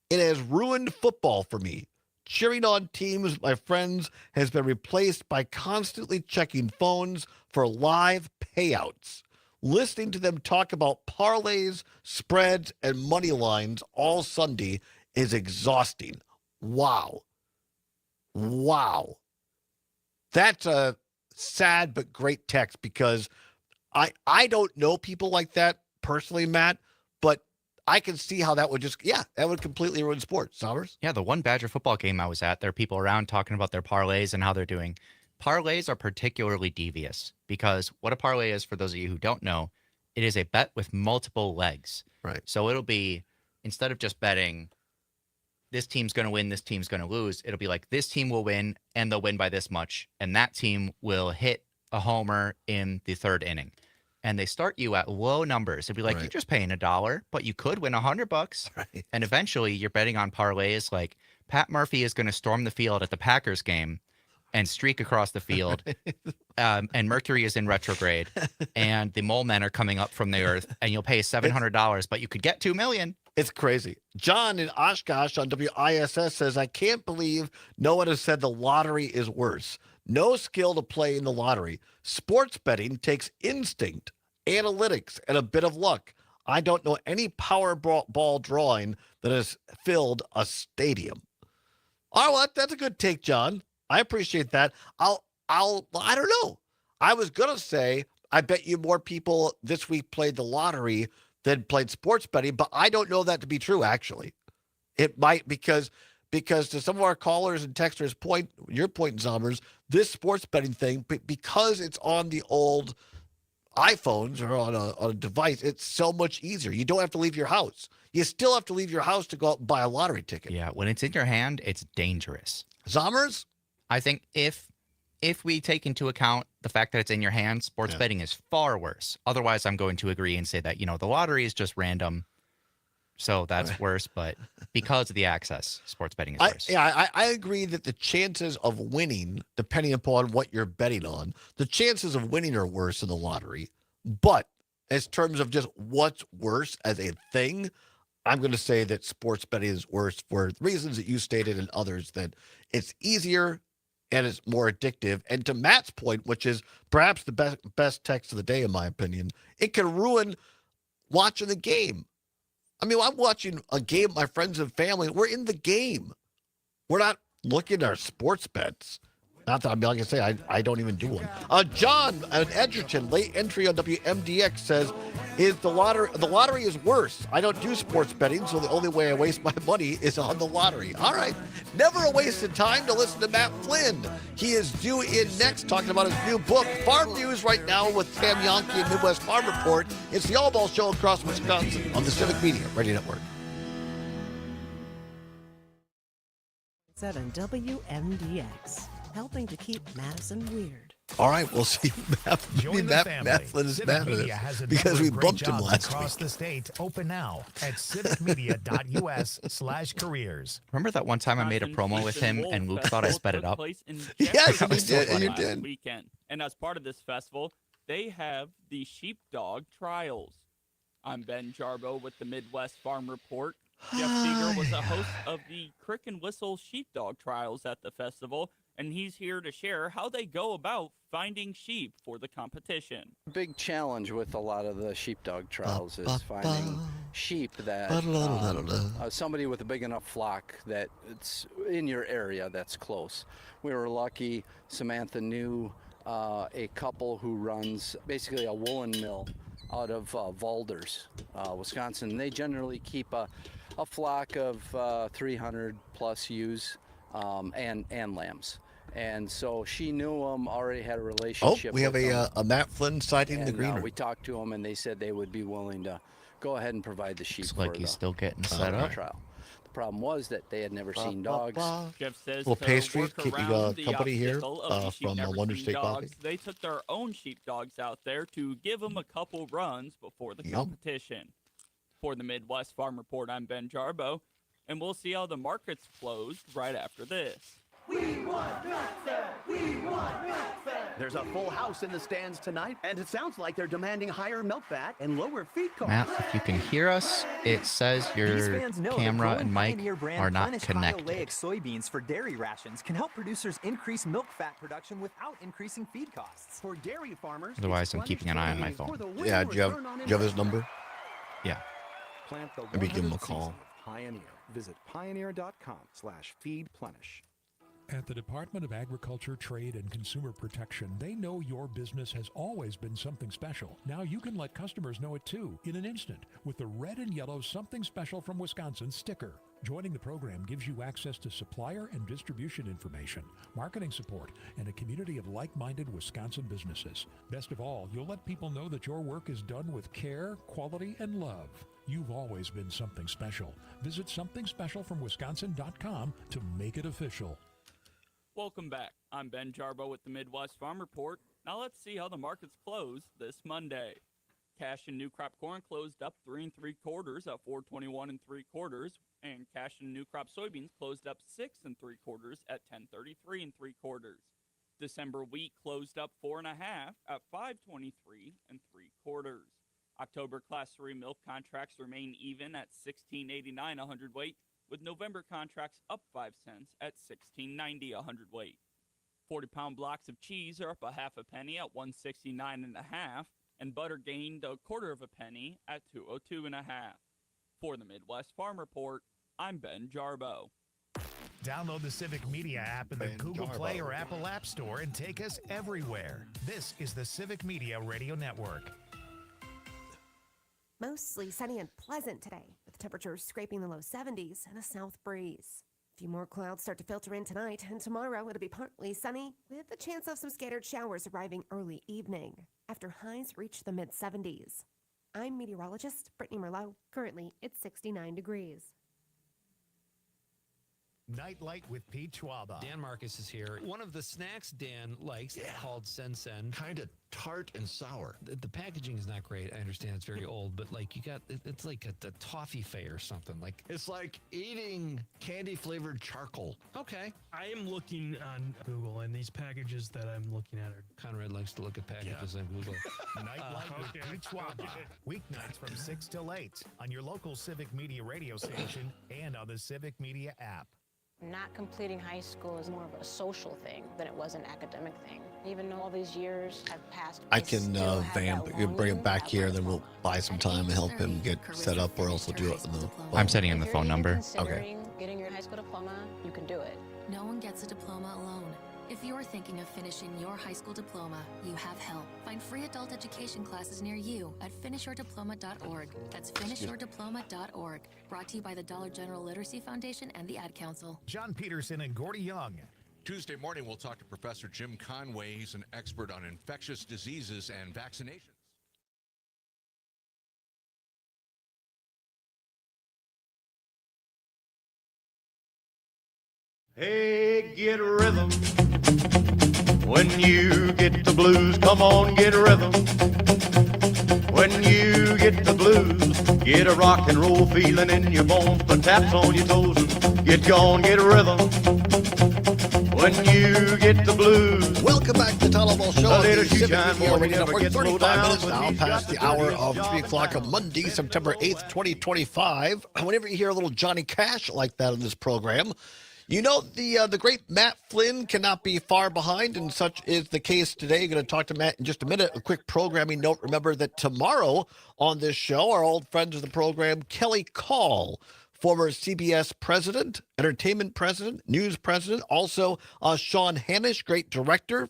Speaker 2: It has ruined football for me. Cheering on teams with my friends has been replaced by constantly checking phones for live payouts. Listening to them talk about parlays, spreads, and money lines all Sunday is exhausting. Wow. That's a sad but great text because I don't know people like that personally, Matt, but I can see how that would that would completely ruin sports. Sommers?
Speaker 3: Yeah, the one Badger football game I was at, there are people around talking about their parlays and how they're doing. Parlays are particularly devious because what a parlay is, for those of you who don't know, it is a bet with multiple legs.
Speaker 2: Right.
Speaker 3: So it'll be, instead of just betting this team's going to win, this team's going to lose, it'll be like this team will win and they'll win by this much, and that team will hit a homer in the third inning. And they start you at low numbers. It'd be like,
Speaker 2: Right.
Speaker 3: you're just paying $1, but you could win $100.
Speaker 2: Right.
Speaker 3: And eventually you're betting on parlays like Pat Murphy is going to storm the field at the Packers game and streak across the field. And Mercury is in retrograde and the mole men are coming up from the earth, and you'll pay $700, but you could get $2 million.
Speaker 2: It's crazy. John in Oshkosh on WISS says, I can't believe no one has said the lottery is worse. No skill to play in the lottery. Sports betting takes instinct, analytics, and a bit of luck. I don't know any Powerball drawing that has filled a stadium. All right, well, that's a good take, John. I appreciate that. I don't know. I was going to say, I bet you more people this week played the lottery than played sports betting, but I don't know that to be true, actually. It might, because to some of our callers and texters' point, your point, Zommers, this sports betting thing, because it's on the old iPhones or on a device, it's so much easier. You don't have to leave your house. You still have to leave your house to go out and buy a lottery ticket.
Speaker 3: Yeah, when it's in your hand, it's dangerous.
Speaker 2: Zommers?
Speaker 3: I think if we take into account the fact that it's in your hand, sports betting is far worse. Otherwise, I'm going to agree and say that, the lottery is just random. So that's worse, but because of the access, sports betting is worse.
Speaker 2: I agree that the chances of winning, depending upon what you're betting on, the chances of winning are worse in the lottery. But as terms of just what's worse as a thing, I'm going to say that sports betting is worse for reasons that you stated and others, that it's easier and it's more addictive. And to Matt's point, which is perhaps the best text of the day, in my opinion, it can ruin watching the game. I mean, I'm watching a game with my friends and family. We're in the game. We're not looking at our sports bets. Not that, I mean, like I say, I don't even do one. John at Edgerton, late entry on WMDX says, the lottery is worse. I don't do sports betting, so the only way I waste my money is on the lottery. All right. Never a wasted time to listen to Matt Flynn. He is due in next talking about his new book, Farm News Right Now with Tam Yonke and Midwest Farm Report. It's the Allbaugh Show across Wisconsin on the Civic Media Radio Network.
Speaker 4: 7 WMDX, helping to keep Madison weird.
Speaker 2: All right, we'll see. Matt Flynn is mad at us because we bumped him last
Speaker 10: across
Speaker 2: week.
Speaker 10: the state. Open now at civicmedia.us/careers.
Speaker 3: Remember that one time I made a promo with him and Luke thought I sped it up?
Speaker 2: Yes,
Speaker 3: That was so funny.
Speaker 2: you did.
Speaker 17: Weekend. And as part of this festival, they have the Sheepdog Trials. I'm Ben Jarbo with the Midwest Farm Report. Jeff Seeger was a host of the Crick and Whistle Sheepdog Trials at the festival, and he's here to share how they go about finding sheep for the competition.
Speaker 18: Big challenge with a lot of the sheepdog trials is finding sheep that somebody with a big enough flock that it's in your area that's close. We were lucky. Samantha knew a couple who runs basically a woolen mill out of Valders, Wisconsin. They generally keep a flock of 300 plus ewes and lambs. And so she knew them, already had a relationship.
Speaker 2: Oh, we have
Speaker 18: with them.
Speaker 2: a Matt Flynn sighting the greener.
Speaker 18: We talked to them, and they said they would be willing to go ahead and provide the sheep.
Speaker 3: Looks like he's still getting set up.
Speaker 18: Trial. The problem was that they had never seen dogs.
Speaker 17: Jeff says
Speaker 2: Little
Speaker 17: to
Speaker 2: pastry
Speaker 17: work around the
Speaker 2: company here
Speaker 17: obstacle of the sheep
Speaker 2: from
Speaker 17: never
Speaker 2: Wonder
Speaker 17: seen
Speaker 2: State
Speaker 17: dogs,
Speaker 2: Coffee.
Speaker 17: they took their own sheepdogs out there to give them a couple runs before the competition. For the Midwest Farm Report, I'm Ben Jarbo, and we'll see how the markets closed right after this.
Speaker 19: We want milk fed! We want milk fed! There's a full house in the stands tonight, and it sounds like they're demanding higher milk fat and lower feed costs.
Speaker 3: Matt, if you can hear us, it says your camera and mic are not connected.
Speaker 22: Oleic soybeans for dairy rations can help producers increase milk fat production without increasing feed costs.
Speaker 19: For dairy farmers,
Speaker 3: Otherwise, I'm keeping an eye on my phone.
Speaker 2: Yeah, do you have his number?
Speaker 3: Yeah.
Speaker 13: Plant the
Speaker 2: Maybe give him a
Speaker 13: 100th
Speaker 2: call.
Speaker 13: season of Pioneer. Visit pioneer.com/feedplenish.
Speaker 23: At the Department of Agriculture, Trade, and Consumer Protection, they know your business has always been something special. Now you can let customers know it too, in an instant, with the red and yellow Something Special from Wisconsin sticker. Joining the program gives you access to supplier and distribution information, marketing support, and a community of like-minded Wisconsin businesses. Best of all, you'll let people know that your work is done with care, quality, and love. You've always been something special. Visit somethingspecialfromwisconsin.com to make it official.
Speaker 17: Welcome back. I'm Ben Jarbo with the Midwest Farm Report. Now let's see how the markets closed this Monday. Cash and new crop corn closed up 3 3/4 at $4.21 3/4, and cash and new crop soybeans closed up 6 3/4 at $10.33 3/4. December wheat closed up 4 1/2 at $5.23 3/4. October Class 3 milk contracts remain even at $16.89 a hundredweight, with November contracts up 5 cents at $16.90 a hundredweight. 40-pound blocks of cheese are up 1/2 penny at $1.69 1/2, and butter gained 1/4 penny at $2.02 1/2. For the Midwest Farm Report, I'm Ben Jarbo.
Speaker 10: Download the Civic Media app in the Google Play or Apple App Store and take us everywhere. This is the Civic Media Radio Network.
Speaker 21: Mostly sunny and pleasant today, with temperatures scraping the low 70s and a south breeze. A few more clouds start to filter in tonight, and tomorrow it'll be partly sunny, with the chance of some scattered showers arriving early evening, after highs reach the mid-70s. I'm meteorologist Brittany Merlot. Currently, it's 69 degrees.
Speaker 10: Nightlight with Pete Schwaba.
Speaker 11: Dan Marcus is here. One of the snacks Dan likes is called Sen.
Speaker 9: Kind of tart and sour.
Speaker 11: The packaging is not great. I understand it's very old, but like it's like a toffee fay or something. Like
Speaker 9: it's like eating candy-flavored charcoal.
Speaker 11: Okay.
Speaker 27: I am looking on Google, and these packages that I'm looking at are...
Speaker 11: Conrad likes to look at packages on Google.
Speaker 10: Nightlight with Pete Schwaba. Weeknights from 6 till 8 on your local Civic Media radio station and on the Civic Media app.
Speaker 28: Not completing high school is more of a social thing than it was an academic thing. Even though all these years have passed,
Speaker 2: I can bring him back here, and then we'll buy some time and help him get set up, or else we'll do it in the...
Speaker 3: I'm sending him the phone number.
Speaker 28: Okay. Getting your high school diploma, you can do it.
Speaker 29: No one gets a diploma alone.
Speaker 5: If you're thinking of finishing your high school diploma, you have help. Find free adult education classes near you at finishyourdiploma.org. That's finishyourdiploma.org. Brought to you by the Dollar General Literacy Foundation and the Ad Council.
Speaker 10: John Peterson and Gordy Young.
Speaker 9: Tuesday morning, we'll talk to Professor Jim Conway. He's an expert on infectious diseases and vaccinations.
Speaker 20: Hey, get rhythm. When you get the blues, come on, get rhythm. When you get the blues, get a rock and roll feeling in your bones, put taps on your toes and get gone, get rhythm. When you get the blues.
Speaker 2: Welcome back to the Todd Allbaugh Show on the
Speaker 20: she
Speaker 2: Civic
Speaker 20: shine,
Speaker 2: Media
Speaker 20: won't
Speaker 2: Radio
Speaker 20: never
Speaker 2: Network.
Speaker 20: get slowed
Speaker 2: 35
Speaker 20: down
Speaker 2: minutes
Speaker 20: when
Speaker 2: now
Speaker 20: she's
Speaker 2: past
Speaker 20: got
Speaker 2: the hour
Speaker 20: dirtiest
Speaker 2: of 3
Speaker 20: job
Speaker 2: o'clock
Speaker 20: in
Speaker 2: on Monday, September 8th, 2025. Whenever you hear a little Johnny Cash like that in this program, you know the great Matt Flynn cannot be far behind, and such is the case today. Going to talk to Matt in just a minute. A quick programming note. Remember that tomorrow on this show, our old friends of the program, Kelly Call, former CBS president, entertainment president, news president, also Sean Hanish, great director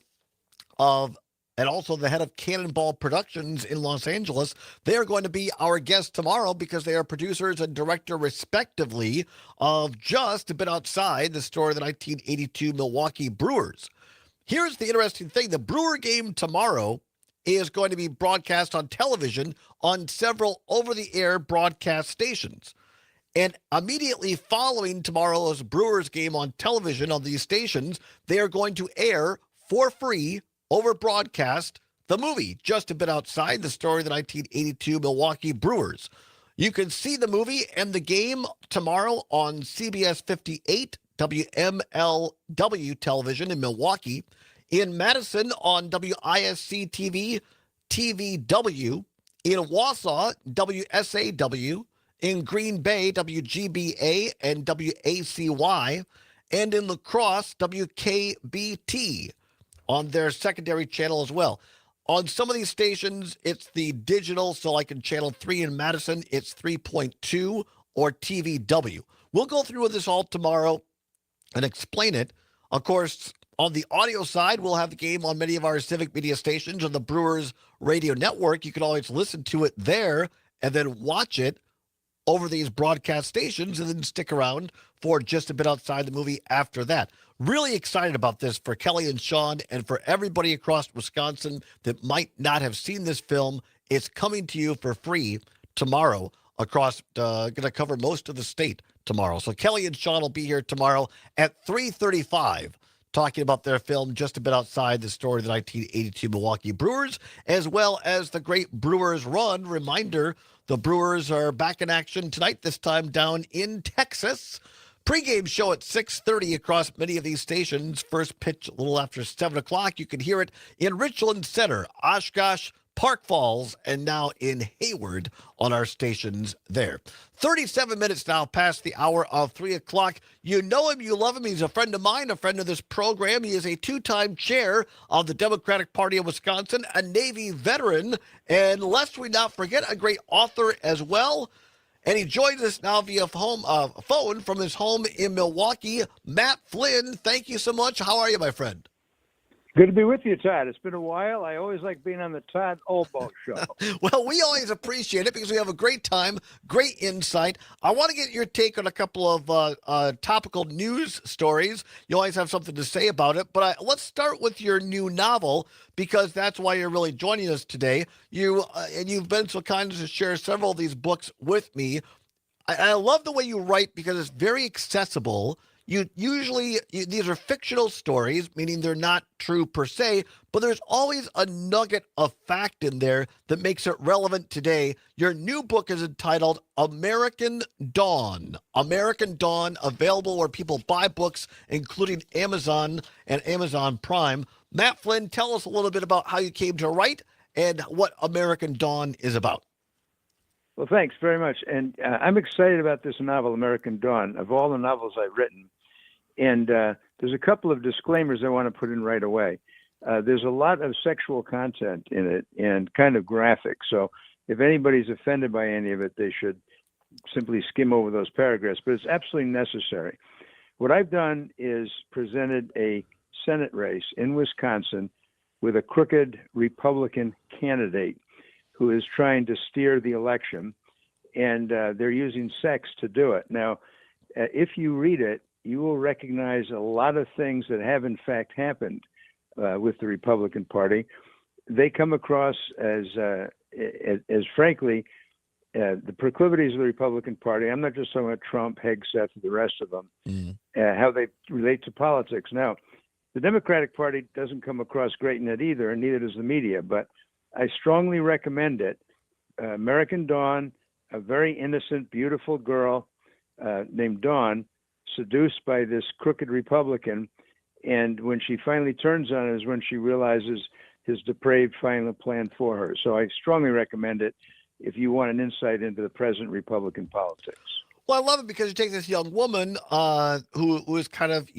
Speaker 2: of and also the head of Cannonball Productions in Los Angeles. They are going to be our guests tomorrow because they are producers and director, respectively, of Just a Bit Outside, the story of the 1982 Milwaukee Brewers. Here's the interesting thing. The Brewer game tomorrow is going to be broadcast on television on several over-the-air broadcast stations. And immediately following tomorrow's Brewers game on television on these stations, they are going to air for free over broadcast the movie Just a Bit Outside, the story of the 1982 Milwaukee Brewers. You can see the movie and the game tomorrow on CBS 58 WMLW television in Milwaukee, in Madison on WISC TV TVW, in Wausau WSAW, in Green Bay WGBA and WACY, and in La Crosse WKBT. On their secondary channel as well. On some of these stations, it's the digital, so like in Channel 3 in Madison, it's 3.2 or TVW. We'll go through with this all tomorrow and explain it. Of course, on the audio side, we'll have the game on many of our Civic Media stations on the Brewers Radio Network. You can always listen to it there and then watch it over these broadcast stations and then stick around for Just a Bit Outside the movie after that. Really excited about this for Kelly and Sean and for everybody across Wisconsin that might not have seen this film. It's coming to you for free tomorrow across, going to cover most of the state tomorrow. So Kelly and Sean will be here tomorrow at 3:35 talking about their film Just a Bit Outside, the story of the 1982 Milwaukee Brewers, as well as the great Brewers run. Reminder, the Brewers are back in action tonight, this time down in Texas. Pre-game show at 6:30 across many of these stations. First pitch a little after 7 o'clock. You can hear it in Richland Center, Oshkosh, Park Falls, and now in Hayward on our stations there. 37 minutes now past the hour of 3 o'clock. You know him, you love him. He's a friend of mine, a friend of this program. He is a two-time chair of the Democratic Party of Wisconsin, a Navy veteran, and lest we not forget, a great author as well. And he joins us now via phone from his home in Milwaukee. Matt Flynn, thank you so much. How are you, my friend?
Speaker 6: Good to be with you, Todd. It's been a while. I always like being on the Todd Allbaugh Show.
Speaker 2: Well, we always appreciate it because we have a great time, great insight. I want to get your take on a couple of topical news stories. You always have something to say about it. But let's start with your new novel, because that's why you're really joining us today. And you've been so kind as to share several of these books with me. I love the way you write because it's very accessible. These are fictional stories, meaning they're not true per se, but there's always a nugget of fact in there that makes it relevant today. Your new book is entitled American Dawn. American Dawn, available where people buy books, including Amazon and Amazon Prime. Matt Flynn, tell us a little bit about how you came to write and what American Dawn is about.
Speaker 6: Well, thanks very much. And I'm excited about this novel, American Dawn, of all the novels I've written. And there's a couple of disclaimers I want to put in right away. There's a lot of sexual content in it and kind of graphic. So if anybody's offended by any of it, they should simply skim over those paragraphs. But it's absolutely necessary. What I've done is presented a Senate race in Wisconsin with a crooked Republican candidate who is trying to steer the election, and they're using sex to do it. Now, if you read it, you will recognize a lot of things that have in fact happened with the Republican Party. They come across as frankly, the proclivities of the Republican Party. I'm not just talking about Trump, Hegseth, and the rest of them, how they relate to politics. Now, the Democratic Party doesn't come across great in it either, and neither does the media, but I strongly recommend it. American Dawn, a very innocent, beautiful girl named Dawn, seduced by this crooked Republican, and when she finally turns on him is when she realizes his depraved final plan for her. So I strongly recommend it if you want an insight into the present Republican politics.
Speaker 2: Well, I love it because you take this young woman who is kind of,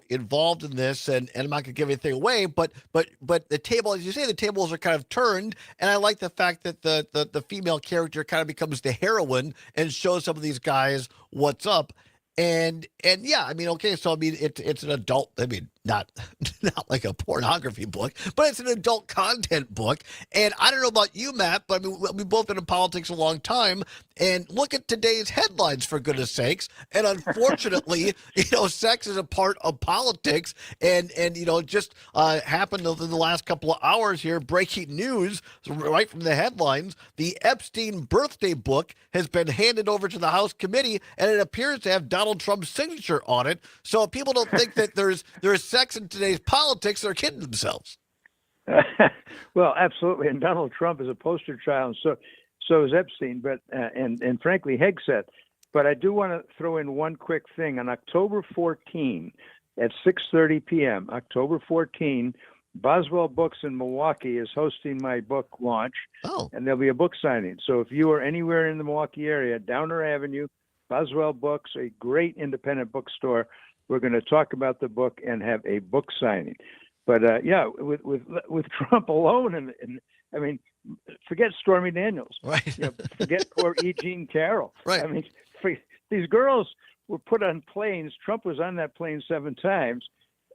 Speaker 2: involved in this, and I'm not going to give anything away, but the table, as you say, the tables are kind of turned, and I like the fact that the female character kind of becomes the heroine and shows some of these guys what's up. And yeah, I mean, okay, so I mean, it's an adult, I mean, not like a pornography book, but it's an adult content book. And I don't know about you, Matt, but I mean, we've both been in politics a long time. And look at today's headlines, for goodness sakes. And unfortunately, sex is a part of politics. And just happened in the last couple of hours here, breaking news right from the headlines. The Epstein birthday book has been handed over to the House committee, and it appears to have Donald Trump's signature on it. So if people don't think that there's sex in today's politics, they're kidding themselves.
Speaker 6: Well, absolutely. And Donald Trump is a poster child, and so is Epstein, but and frankly, Hegseth. But I do want to throw in one quick thing. On October 14 at 6:30 p.m., October 14, Boswell Books in Milwaukee is hosting my book launch, and there'll be a book signing. So if you are anywhere in the Milwaukee area, Downer Avenue, Boswell Books, a great independent bookstore, we're going to talk about the book and have a book signing. But with Trump alone, and I mean, forget Stormy Daniels,
Speaker 2: right?
Speaker 6: Forget poor E. Jean Carroll,
Speaker 2: right?
Speaker 6: I mean, these girls were put on planes. Trump was on that plane 7 times,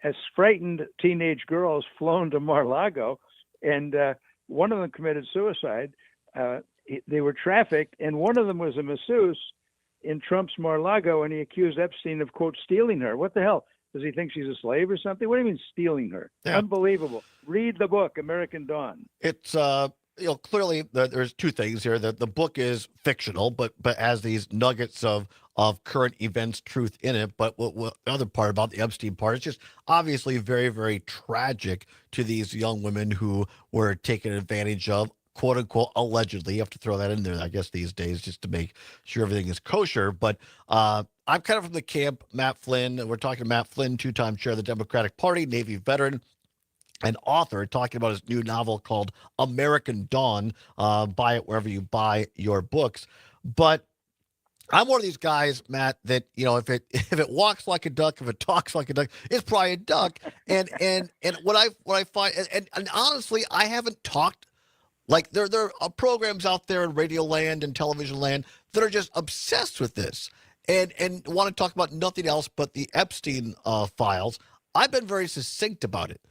Speaker 6: as frightened teenage girls flown to Mar-a-Lago, and one of them committed suicide. They were trafficked, and one of them was a masseuse in Trump's Mar-a-Lago, and he accused Epstein of, quote, stealing her. What the hell? Does he think she's a slave or something? What do you mean stealing her? Yeah. Unbelievable. Read the book, American Dawn.
Speaker 2: It's, clearly there's 2 things here. The book is fictional, but has these nuggets of current events, truth in it. But what the other part about the Epstein part is just obviously very, very tragic to these young women who were taken advantage of, quote unquote, allegedly. You have to throw that in there, I guess, these days, just to make sure everything is kosher. But I'm kind of from the camp, Matt Flynn. We're talking to Matt Flynn, 2-time chair of the Democratic Party, Navy veteran, and author, talking about his new novel called American Dawn. Buy it wherever you buy your books. But I'm one of these guys, Matt, that, if it walks like a duck, if it talks like a duck, it's probably a duck. And what I find, and honestly, I haven't talked. Like there are programs out there in radio land and television land that are just obsessed with this and want to talk about nothing else but the Epstein files. I've been very succinct about it,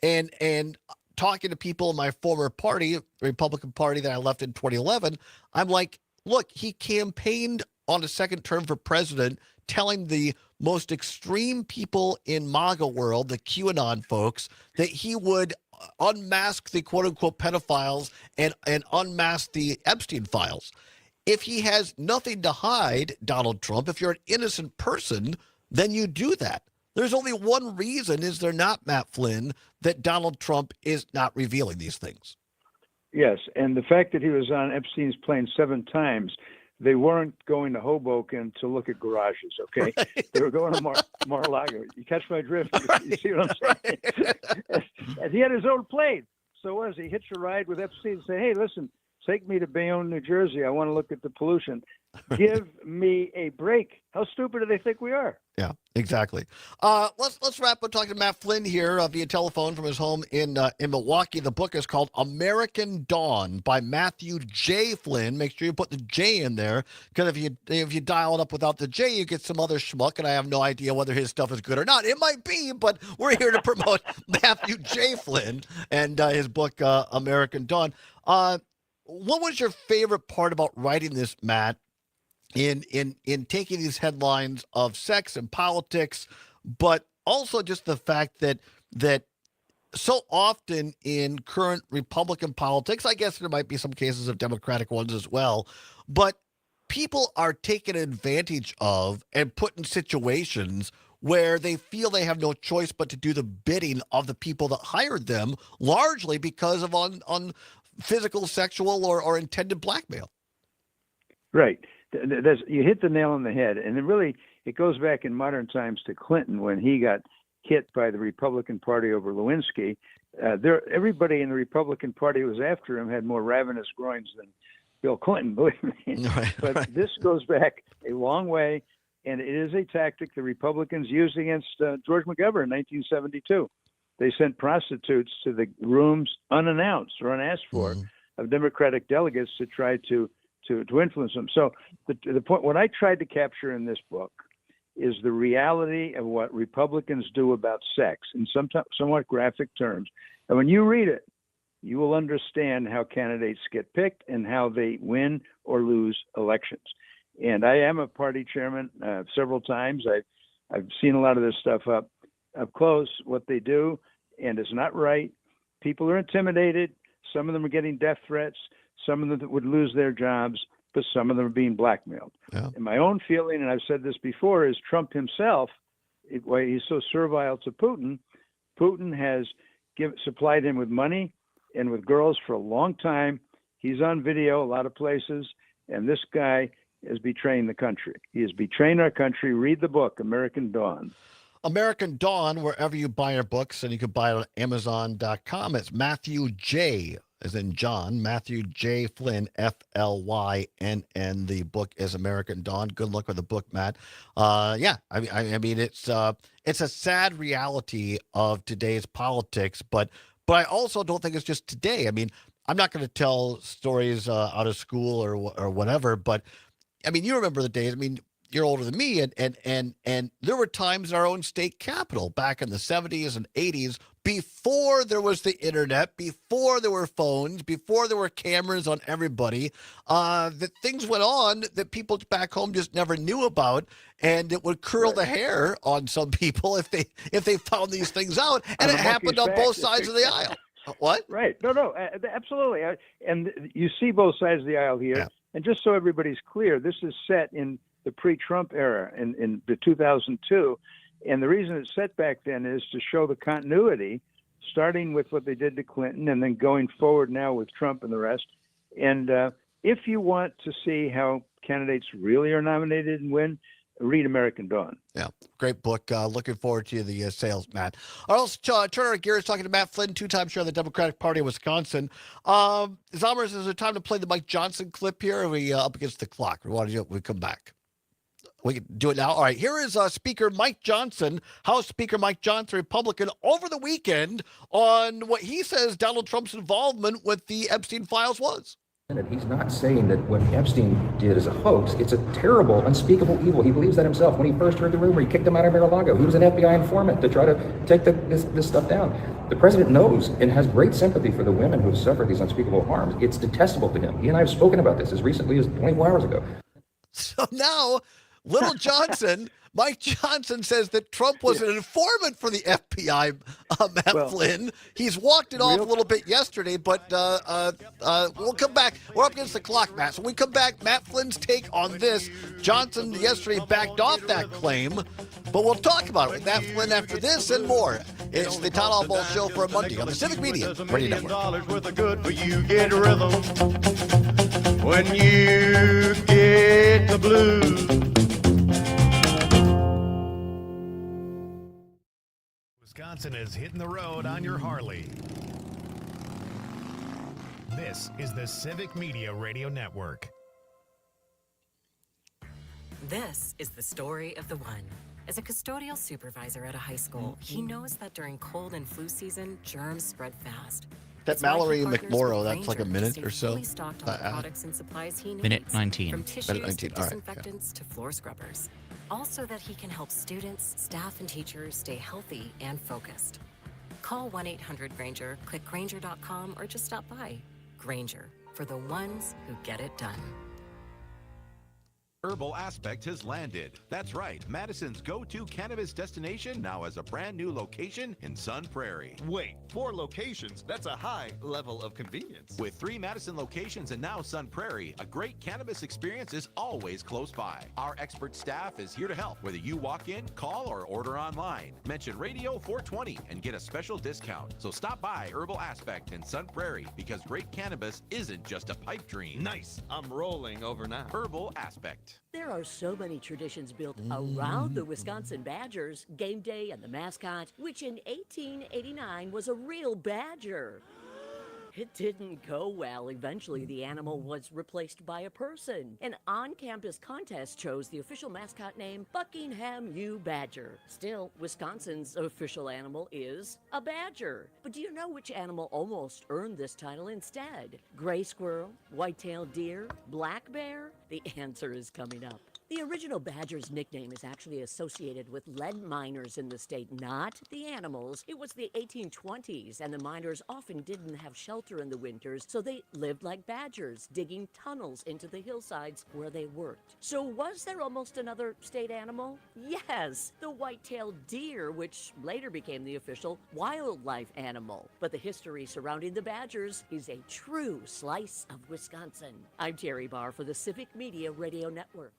Speaker 2: and talking to people in my former party, the Republican Party that I left in 2011. I'm like, look, he campaigned on a second term for president, telling the most extreme people in MAGA world, the QAnon folks, that he would unmask the quote-unquote pedophiles and unmask the Epstein files. If he has nothing to hide, Donald Trump, if you're an innocent person, then you do that. There's only one reason, is there not, Matt Flynn, that Donald Trump is not revealing these things?
Speaker 6: Yes, and the fact that he was on Epstein's plane 7 times, they weren't going to Hoboken to look at garages, okay? Right. They were going to Mar-a-Lago. You catch my drift? You see what I'm saying? And he had his own plane. So he hitched a ride with Epstein and said, hey, listen, take me to Bayonne, New Jersey. I want to look at the pollution. Give me a break. How stupid do they think we are?
Speaker 2: Yeah, exactly. Let's wrap up talking to Matt Flynn here via telephone from his home in Milwaukee. The book is called American Dawn by Matthew J. Flynn. Make sure you put the J in there, because if you dial it up without the J, you get some other schmuck, and I have no idea whether his stuff is good or not. It might be, but we're here to promote Matthew J. Flynn and his book American Dawn. What was your favorite part about writing this, Matt? In taking these headlines of sex and politics, but also just the fact that so often in current Republican politics, I guess there might be some cases of Democratic ones as well, but people are taken advantage of and put in situations where they feel they have no choice but to do the bidding of the people that hired them, largely because of on physical, sexual, or intended blackmail.
Speaker 6: Right. You hit the nail on the head, and it goes back in modern times to Clinton when he got hit by the Republican Party over Lewinsky. Everybody in the Republican Party who was after him had more ravenous groins than Bill Clinton, believe me. But this goes back a long way, and it is a tactic the Republicans used against George McGovern in 1972. They sent prostitutes to the rooms unannounced or unasked for of Democratic delegates to try to influence them. So the point, what I tried to capture in this book is the reality of what Republicans do about sex in somewhat graphic terms. And when you read it, you will understand how candidates get picked and how they win or lose elections. And I am a party chairman several times. I've seen a lot of this stuff up close, what they do, and it's not right. People are intimidated. Some of them are getting death threats. Some of them would lose their jobs, but some of them are being blackmailed.
Speaker 2: Yeah.
Speaker 6: And my own feeling, and I've said this before, is Trump himself, why he's so servile to Putin. Putin has supplied him with money and with girls for a long time. He's on video a lot of places, and this guy is betraying the country. He is betraying our country. Read the book, American Dawn.
Speaker 2: American Dawn, wherever you buy your books, and you can buy it on Amazon.com. It's Matthew J., as in John, Matthew J. Flynn, Flynn. The book is American Dawn. Good luck with the book, Matt. I mean, it's a sad reality of today's politics, but I also don't think it's just today. I mean, I'm not going to tell stories out of school or whatever, but I mean, you remember the days. I mean, you're older than me, and there were times in our own state capitol back in the 70s and 80s, before there was the internet, before there were phones, before there were cameras on everybody, that things went on that people back home just never knew about, and it would curl the hair on some people if they found these things out, and it happened on both sides of the aisle. What?
Speaker 6: Right. No, absolutely. And you see both sides of the aisle here. Yeah. And just so everybody's clear, this is set in the pre-Trump era in the 2002. And the reason it's set back then is to show the continuity, starting with what they did to Clinton and then going forward now with Trump and the rest. And if you want to see how candidates really are nominated and win, read American Dawn.
Speaker 2: Yeah, great book. Looking forward to the sales, Matt. Also, turn our gears, talking to Matt Flynn, two-time chair of the Democratic Party of Wisconsin. Zommers, is it time to play the Mike Johnson clip here? Or are we up against the clock? We want to do it when we come back. We can do it now. All right, here is Speaker Mike Johnson, House Speaker Mike Johnson, Republican, over the weekend on what he says Donald Trump's involvement with the Epstein files was.
Speaker 7: He's not saying that what Epstein did is a hoax. It's a terrible, unspeakable evil. He believes that himself. When he first heard the rumor, he kicked him out of Mar-a-Lago. He was an FBI informant to try to take this stuff down. The president knows and has great sympathy for the women who have suffered these unspeakable harms. It's detestable to him. He and I have spoken about this as recently as 24 hours ago.
Speaker 2: So now, Little Johnson, Mike Johnson, says that Trump was an informant for the FBI, Matt Flynn. He's walked it off a little bit yesterday, but we'll come back. We're up against the clock, Matt. So when we come back, Matt Flynn's take on this. Johnson yesterday backed off that claim, but we'll talk about it with Matt Flynn after this and more. It's the Todd Allbaugh Show for a Monday on the Civic Media Radio Network.
Speaker 20: Worth of good, but you get rhythm when you get the blues.
Speaker 10: Wisconsin is hitting the road on your Harley. This is the Civic Media Radio Network.
Speaker 8: This is the story of the one. As a custodial supervisor at a high school, he knows that during cold and flu season, germs spread fast.
Speaker 2: That Mallory McMorrow, that's like a minute or so.
Speaker 8: Products and supplies he needs,
Speaker 3: Minute 19.
Speaker 8: from tissues
Speaker 2: Minute 19,
Speaker 8: to
Speaker 2: all right,
Speaker 8: disinfectants to floor scrubbers. Also that he can help students, staff, and teachers stay healthy and focused. Call 1-800-GRANGER, click Granger.com, or just stop by. Granger, for the ones who get it done.
Speaker 12: Herbal Aspect has landed. That's right, Madison's go-to cannabis destination now has a brand new location in Sun Prairie.
Speaker 14: Wait, 4 locations? That's a high level of convenience.
Speaker 12: With 3 Madison locations and now Sun Prairie, a great cannabis experience is always close by. Our expert staff is here to help, whether you walk in, call, or order online. Mention Radio 420 and get a special discount. So stop by Herbal Aspect in Sun Prairie, because great cannabis isn't just a pipe dream.
Speaker 14: Nice. I'm rolling over now.
Speaker 12: Herbal Aspect.
Speaker 15: There are so many traditions built around the Wisconsin Badgers, game day and the mascot, which in 1889 was a real badger. It didn't go well. Eventually, the animal was replaced by a person. An on-campus contest chose the official mascot name Buckingham U. Badger. Still, Wisconsin's official animal is a badger. But do you know which animal almost earned this title instead? Gray squirrel, white-tailed deer, black bear? The answer is coming up. The original badger's nickname is actually associated with lead miners in the state, not the animals. It was the 1820s, and the miners often didn't have shelter in the winters, so they lived like badgers, digging tunnels into the hillsides where they worked. So was there almost another state animal? Yes, the white-tailed deer, which later became the official wildlife animal. But the history surrounding the badgers is a true slice of Wisconsin. I'm Terry Barr for the Civic Media Radio Network.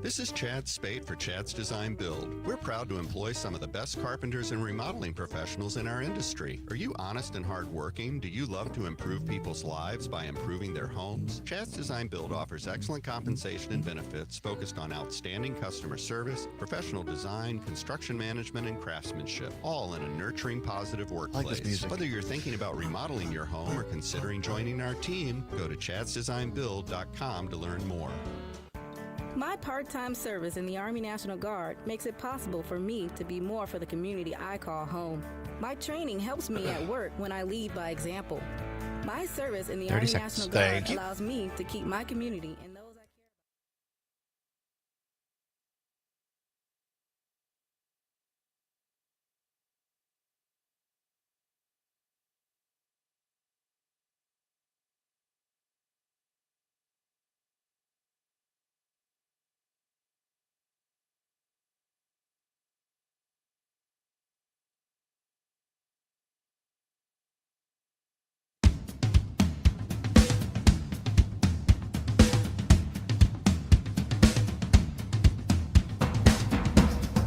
Speaker 16: This is Chad Spate for Chad's Design Build. We're proud to employ some of the best carpenters and remodeling professionals in our industry. Are you honest and hardworking? Do you love to improve people's lives by improving their homes? Chad's Design Build offers excellent compensation and benefits focused on outstanding customer service, professional design, construction management, and craftsmanship, all in a nurturing, positive workplace. Whether you're thinking about remodeling your home or considering joining our team, go to chadsdesignbuild.com to learn more.
Speaker 24: My part-time service in the Army National Guard makes it possible for me to be more for the community I call home. My training helps me at work when I lead by example. My service in the Army National Guard allows me to keep my community and those I care about.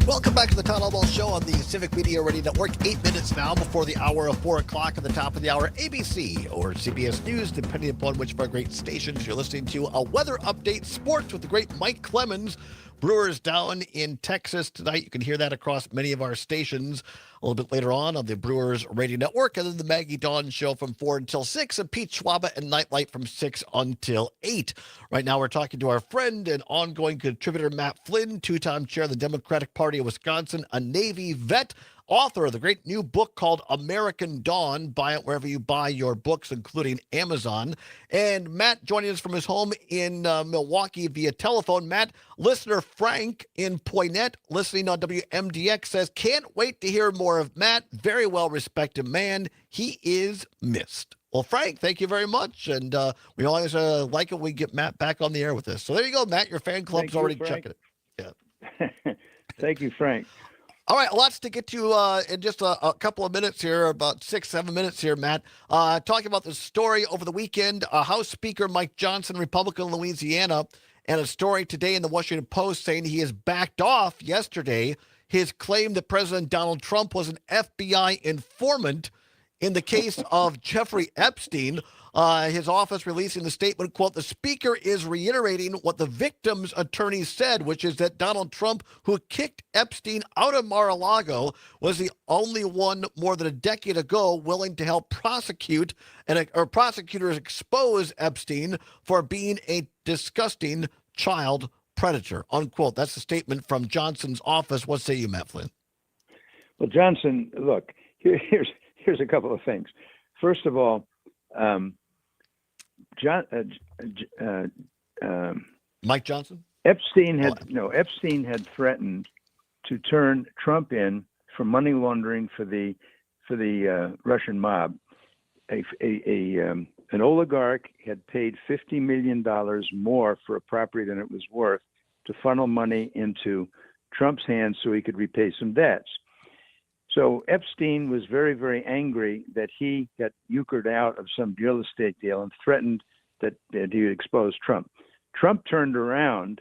Speaker 2: Welcome back to the Todd Allbaugh Show on the Civic Media Radio Network. 8 minutes now before the hour of 4 o'clock at the top of the hour, ABC or CBS News, depending upon which of our great stations you're listening to. A weather update, sports with the great Mike Clemens. Brewers down in Texas tonight. You can hear that across many of our stations a little bit later on the Brewers Radio Network. And then the Maggie Dawn Show from 4 until 6, and Pete Schwaba and Nightlight from 6 until 8. Right now we're talking to our friend and ongoing contributor Matt Flynn, two-time chair of the Democratic Party of Wisconsin, a Navy vet, author of the great new book called American Dawn. Buy it wherever you buy your books, including Amazon. And Matt joining us from his home in Milwaukee via telephone. Matt, listener Frank in Poinet, listening on WMDX, says, can't wait to hear more of Matt. Very well-respected man. He is missed. Well, Frank, thank you very much. And we always like it when we get Matt back on the air with us. So there you go, Matt. Your fan club's already checking it. Yeah.
Speaker 6: Thank you, Frank.
Speaker 2: All right, lots to get to in just a couple of minutes here, about 6-7 minutes here, Matt. Talking about the story over the weekend, House Speaker Mike Johnson, Republican of Louisiana, and a story today in the Washington Post saying he has backed off yesterday his claim that President Donald Trump was an FBI informant in the case of Jeffrey Epstein. His office releasing the statement, quote, the speaker is reiterating what the victim's attorney said, which is that Donald Trump, who kicked Epstein out of Mar-a-Lago, was the only one more than a decade ago willing to help prosecute or prosecutors expose Epstein for being a disgusting child predator, unquote. That's a statement from Johnson's office. What say you, Matt Flynn?
Speaker 6: Well, Johnson, look, here's a couple of things. First of all,
Speaker 2: Mike Johnson?
Speaker 6: Epstein had threatened to turn Trump in for money laundering for the Russian mob. An oligarch had paid $50 million more for a property than it was worth to funnel money into Trump's hands so he could repay some debts. So Epstein was very, very angry that he got euchred out of some real estate deal and threatened that he would expose Trump. Trump turned around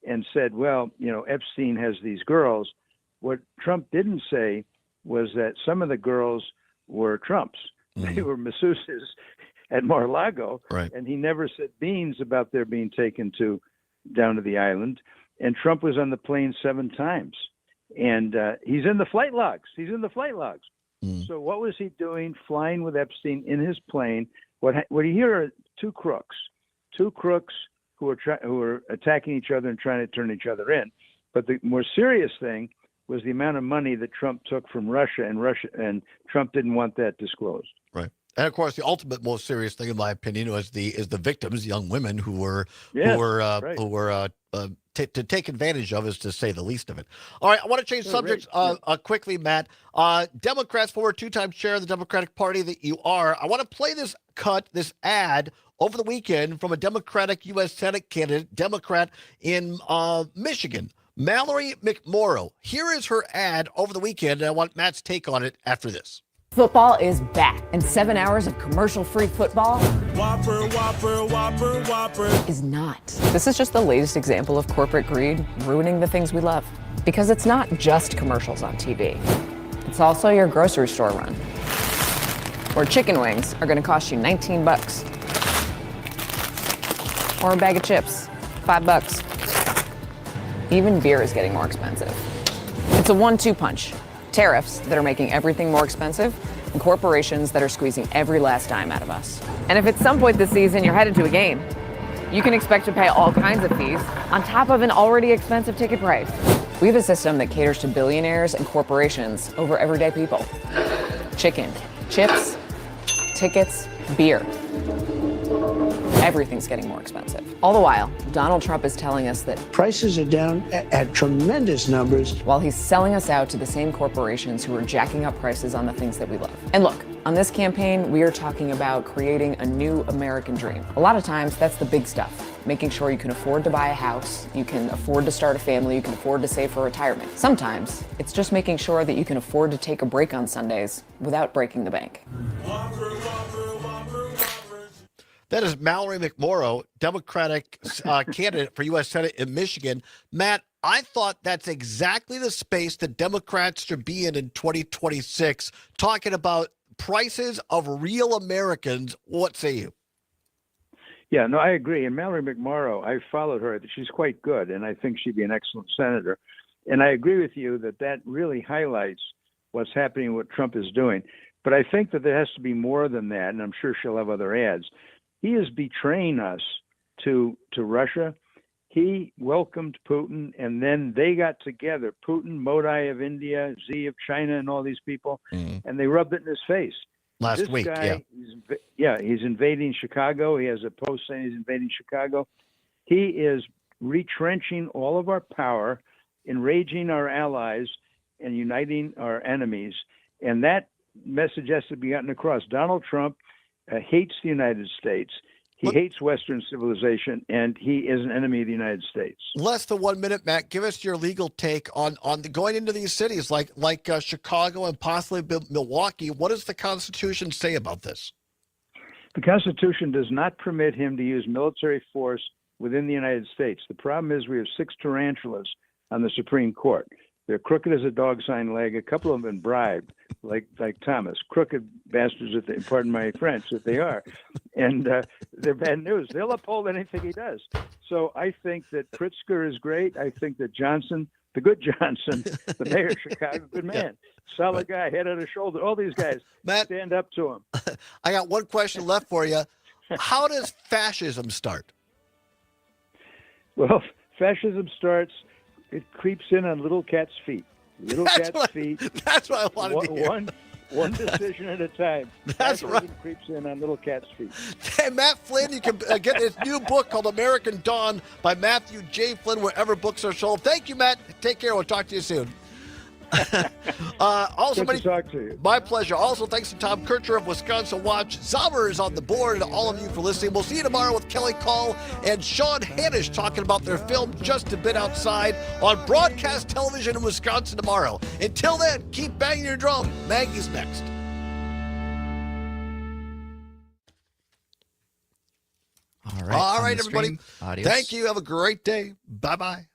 Speaker 6: and said, well, Epstein has these girls. What Trump didn't say was that some of the girls were Trump's. Mm-hmm. They were masseuses at Mar-a-Lago, right. And he never said beans about their being taken down to the island. And Trump was on the plane 7 times. And he's in the flight logs. Mm. So what was he doing flying with Epstein in his plane? What you hear are two crooks who are attacking each other and trying to turn each other in. But the more serious thing was the amount of money that Trump took from Russia, and Trump didn't want that disclosed.
Speaker 2: Right. And of course, the ultimate most serious thing, in my opinion, is the victims, young women to take advantage of, is to say the least of it. All right, I want to change subjects quickly, Matt. Democrats, former 2-time chair of the Democratic Party that you are, I want to play this ad over the weekend from a Democratic U.S. Senate candidate, Democrat in Michigan, Mallory McMorrow. Here is her ad over the weekend, and I want Matt's take on it after this.
Speaker 1: Football is back, and 7 hours of commercial-free football is not. This is just the latest example of corporate greed ruining the things we love. Because it's not just commercials on TV. It's also your grocery store run, where chicken wings are going to cost you $19. Or a bag of chips, $5. Even beer is getting more expensive. It's a 1-2 punch. Tariffs that are making everything more expensive, and corporations that are squeezing every last dime out of us. And if at some point this season you're headed to a game, you can expect to pay all kinds of fees on top of an already expensive ticket price. We have a system that caters to billionaires and corporations over everyday people. Chicken, chips, tickets, beer. Everything's getting more expensive. All the while, Donald Trump is telling us that
Speaker 4: prices are down at tremendous numbers,
Speaker 1: while he's selling us out to the same corporations who are jacking up prices on the things that we love. And look, on this campaign, we are talking about creating a new American dream. A lot of times, that's the big stuff. Making sure you can afford to buy a house, you can afford to start a family, you can afford to save for retirement. Sometimes, it's just making sure that you can afford to take a break on Sundays without breaking the bank.
Speaker 2: That is Mallory McMorrow, Democratic candidate for U.S. Senate in Michigan. Matt, I thought that's exactly the space that Democrats should be in 2026, talking about prices of real Americans. What say you?
Speaker 6: Yeah, no, I agree. And Mallory McMorrow, I followed her. She's quite good, and I think she'd be an excellent senator. And I agree with you that really highlights what's happening, what Trump is doing. But I think that there has to be more than that, and I'm sure she'll have other ads. He is betraying us to Russia. He welcomed Putin, and then they got together, Putin, Modi of India, Xi of China, and all these people, and they rubbed it in his face.
Speaker 2: Last week,
Speaker 6: he's invading Chicago. He has a post saying he's invading Chicago. He is retrenching all of our power, enraging our allies, and uniting our enemies. And that message has to be gotten across. Donald Trump hates the United States. He hates Western civilization, and he is an enemy of the United States.
Speaker 2: Less than 1 minute, Matt. Give us your legal take on going into these cities like Chicago and possibly Milwaukee. What does the Constitution say about this?
Speaker 6: The Constitution does not permit him to use military force within the United States. The problem is we have 6 tarantulas on the Supreme Court. They're crooked as a dog's hind leg. A couple of them have been bribed, like Thomas. Crooked bastards, pardon my French, that they are. And they're bad news. They'll uphold anything he does. So I think that Pritzker is great. I think that Johnson, the good Johnson, the mayor of Chicago, good man. Solid guy, head on his shoulder. All these guys,
Speaker 2: Matt,
Speaker 6: stand up to him.
Speaker 2: I got one question left for you. How does fascism start?
Speaker 6: Well, Fascism starts, it creeps in on little cat's feet. Little cat's feet.
Speaker 2: That's what I wanted to hear.
Speaker 6: One decision at a time.
Speaker 2: That's
Speaker 6: Fascism
Speaker 2: right.
Speaker 6: creeps in on little cat's feet.
Speaker 2: Hey, Matt Flynn, you can get this new book called American Dawn by Matthew J. Flynn wherever books are sold. Thank you, Matt. Take care. We'll talk to you soon. Also,
Speaker 6: Good to talk to you.
Speaker 2: My pleasure. Also, thanks to Tom Kircher of Wisconsin Watch. Zommer is on the board, and all of you for listening. We'll see you tomorrow with Kelly Call and Sean Hanish talking about their film Just a Bit Outside on broadcast television in Wisconsin tomorrow. Until then, keep banging your drum. Maggie's next.
Speaker 3: All right,
Speaker 2: everybody.
Speaker 3: Adios.
Speaker 2: Thank you. Have a great day. Bye-bye.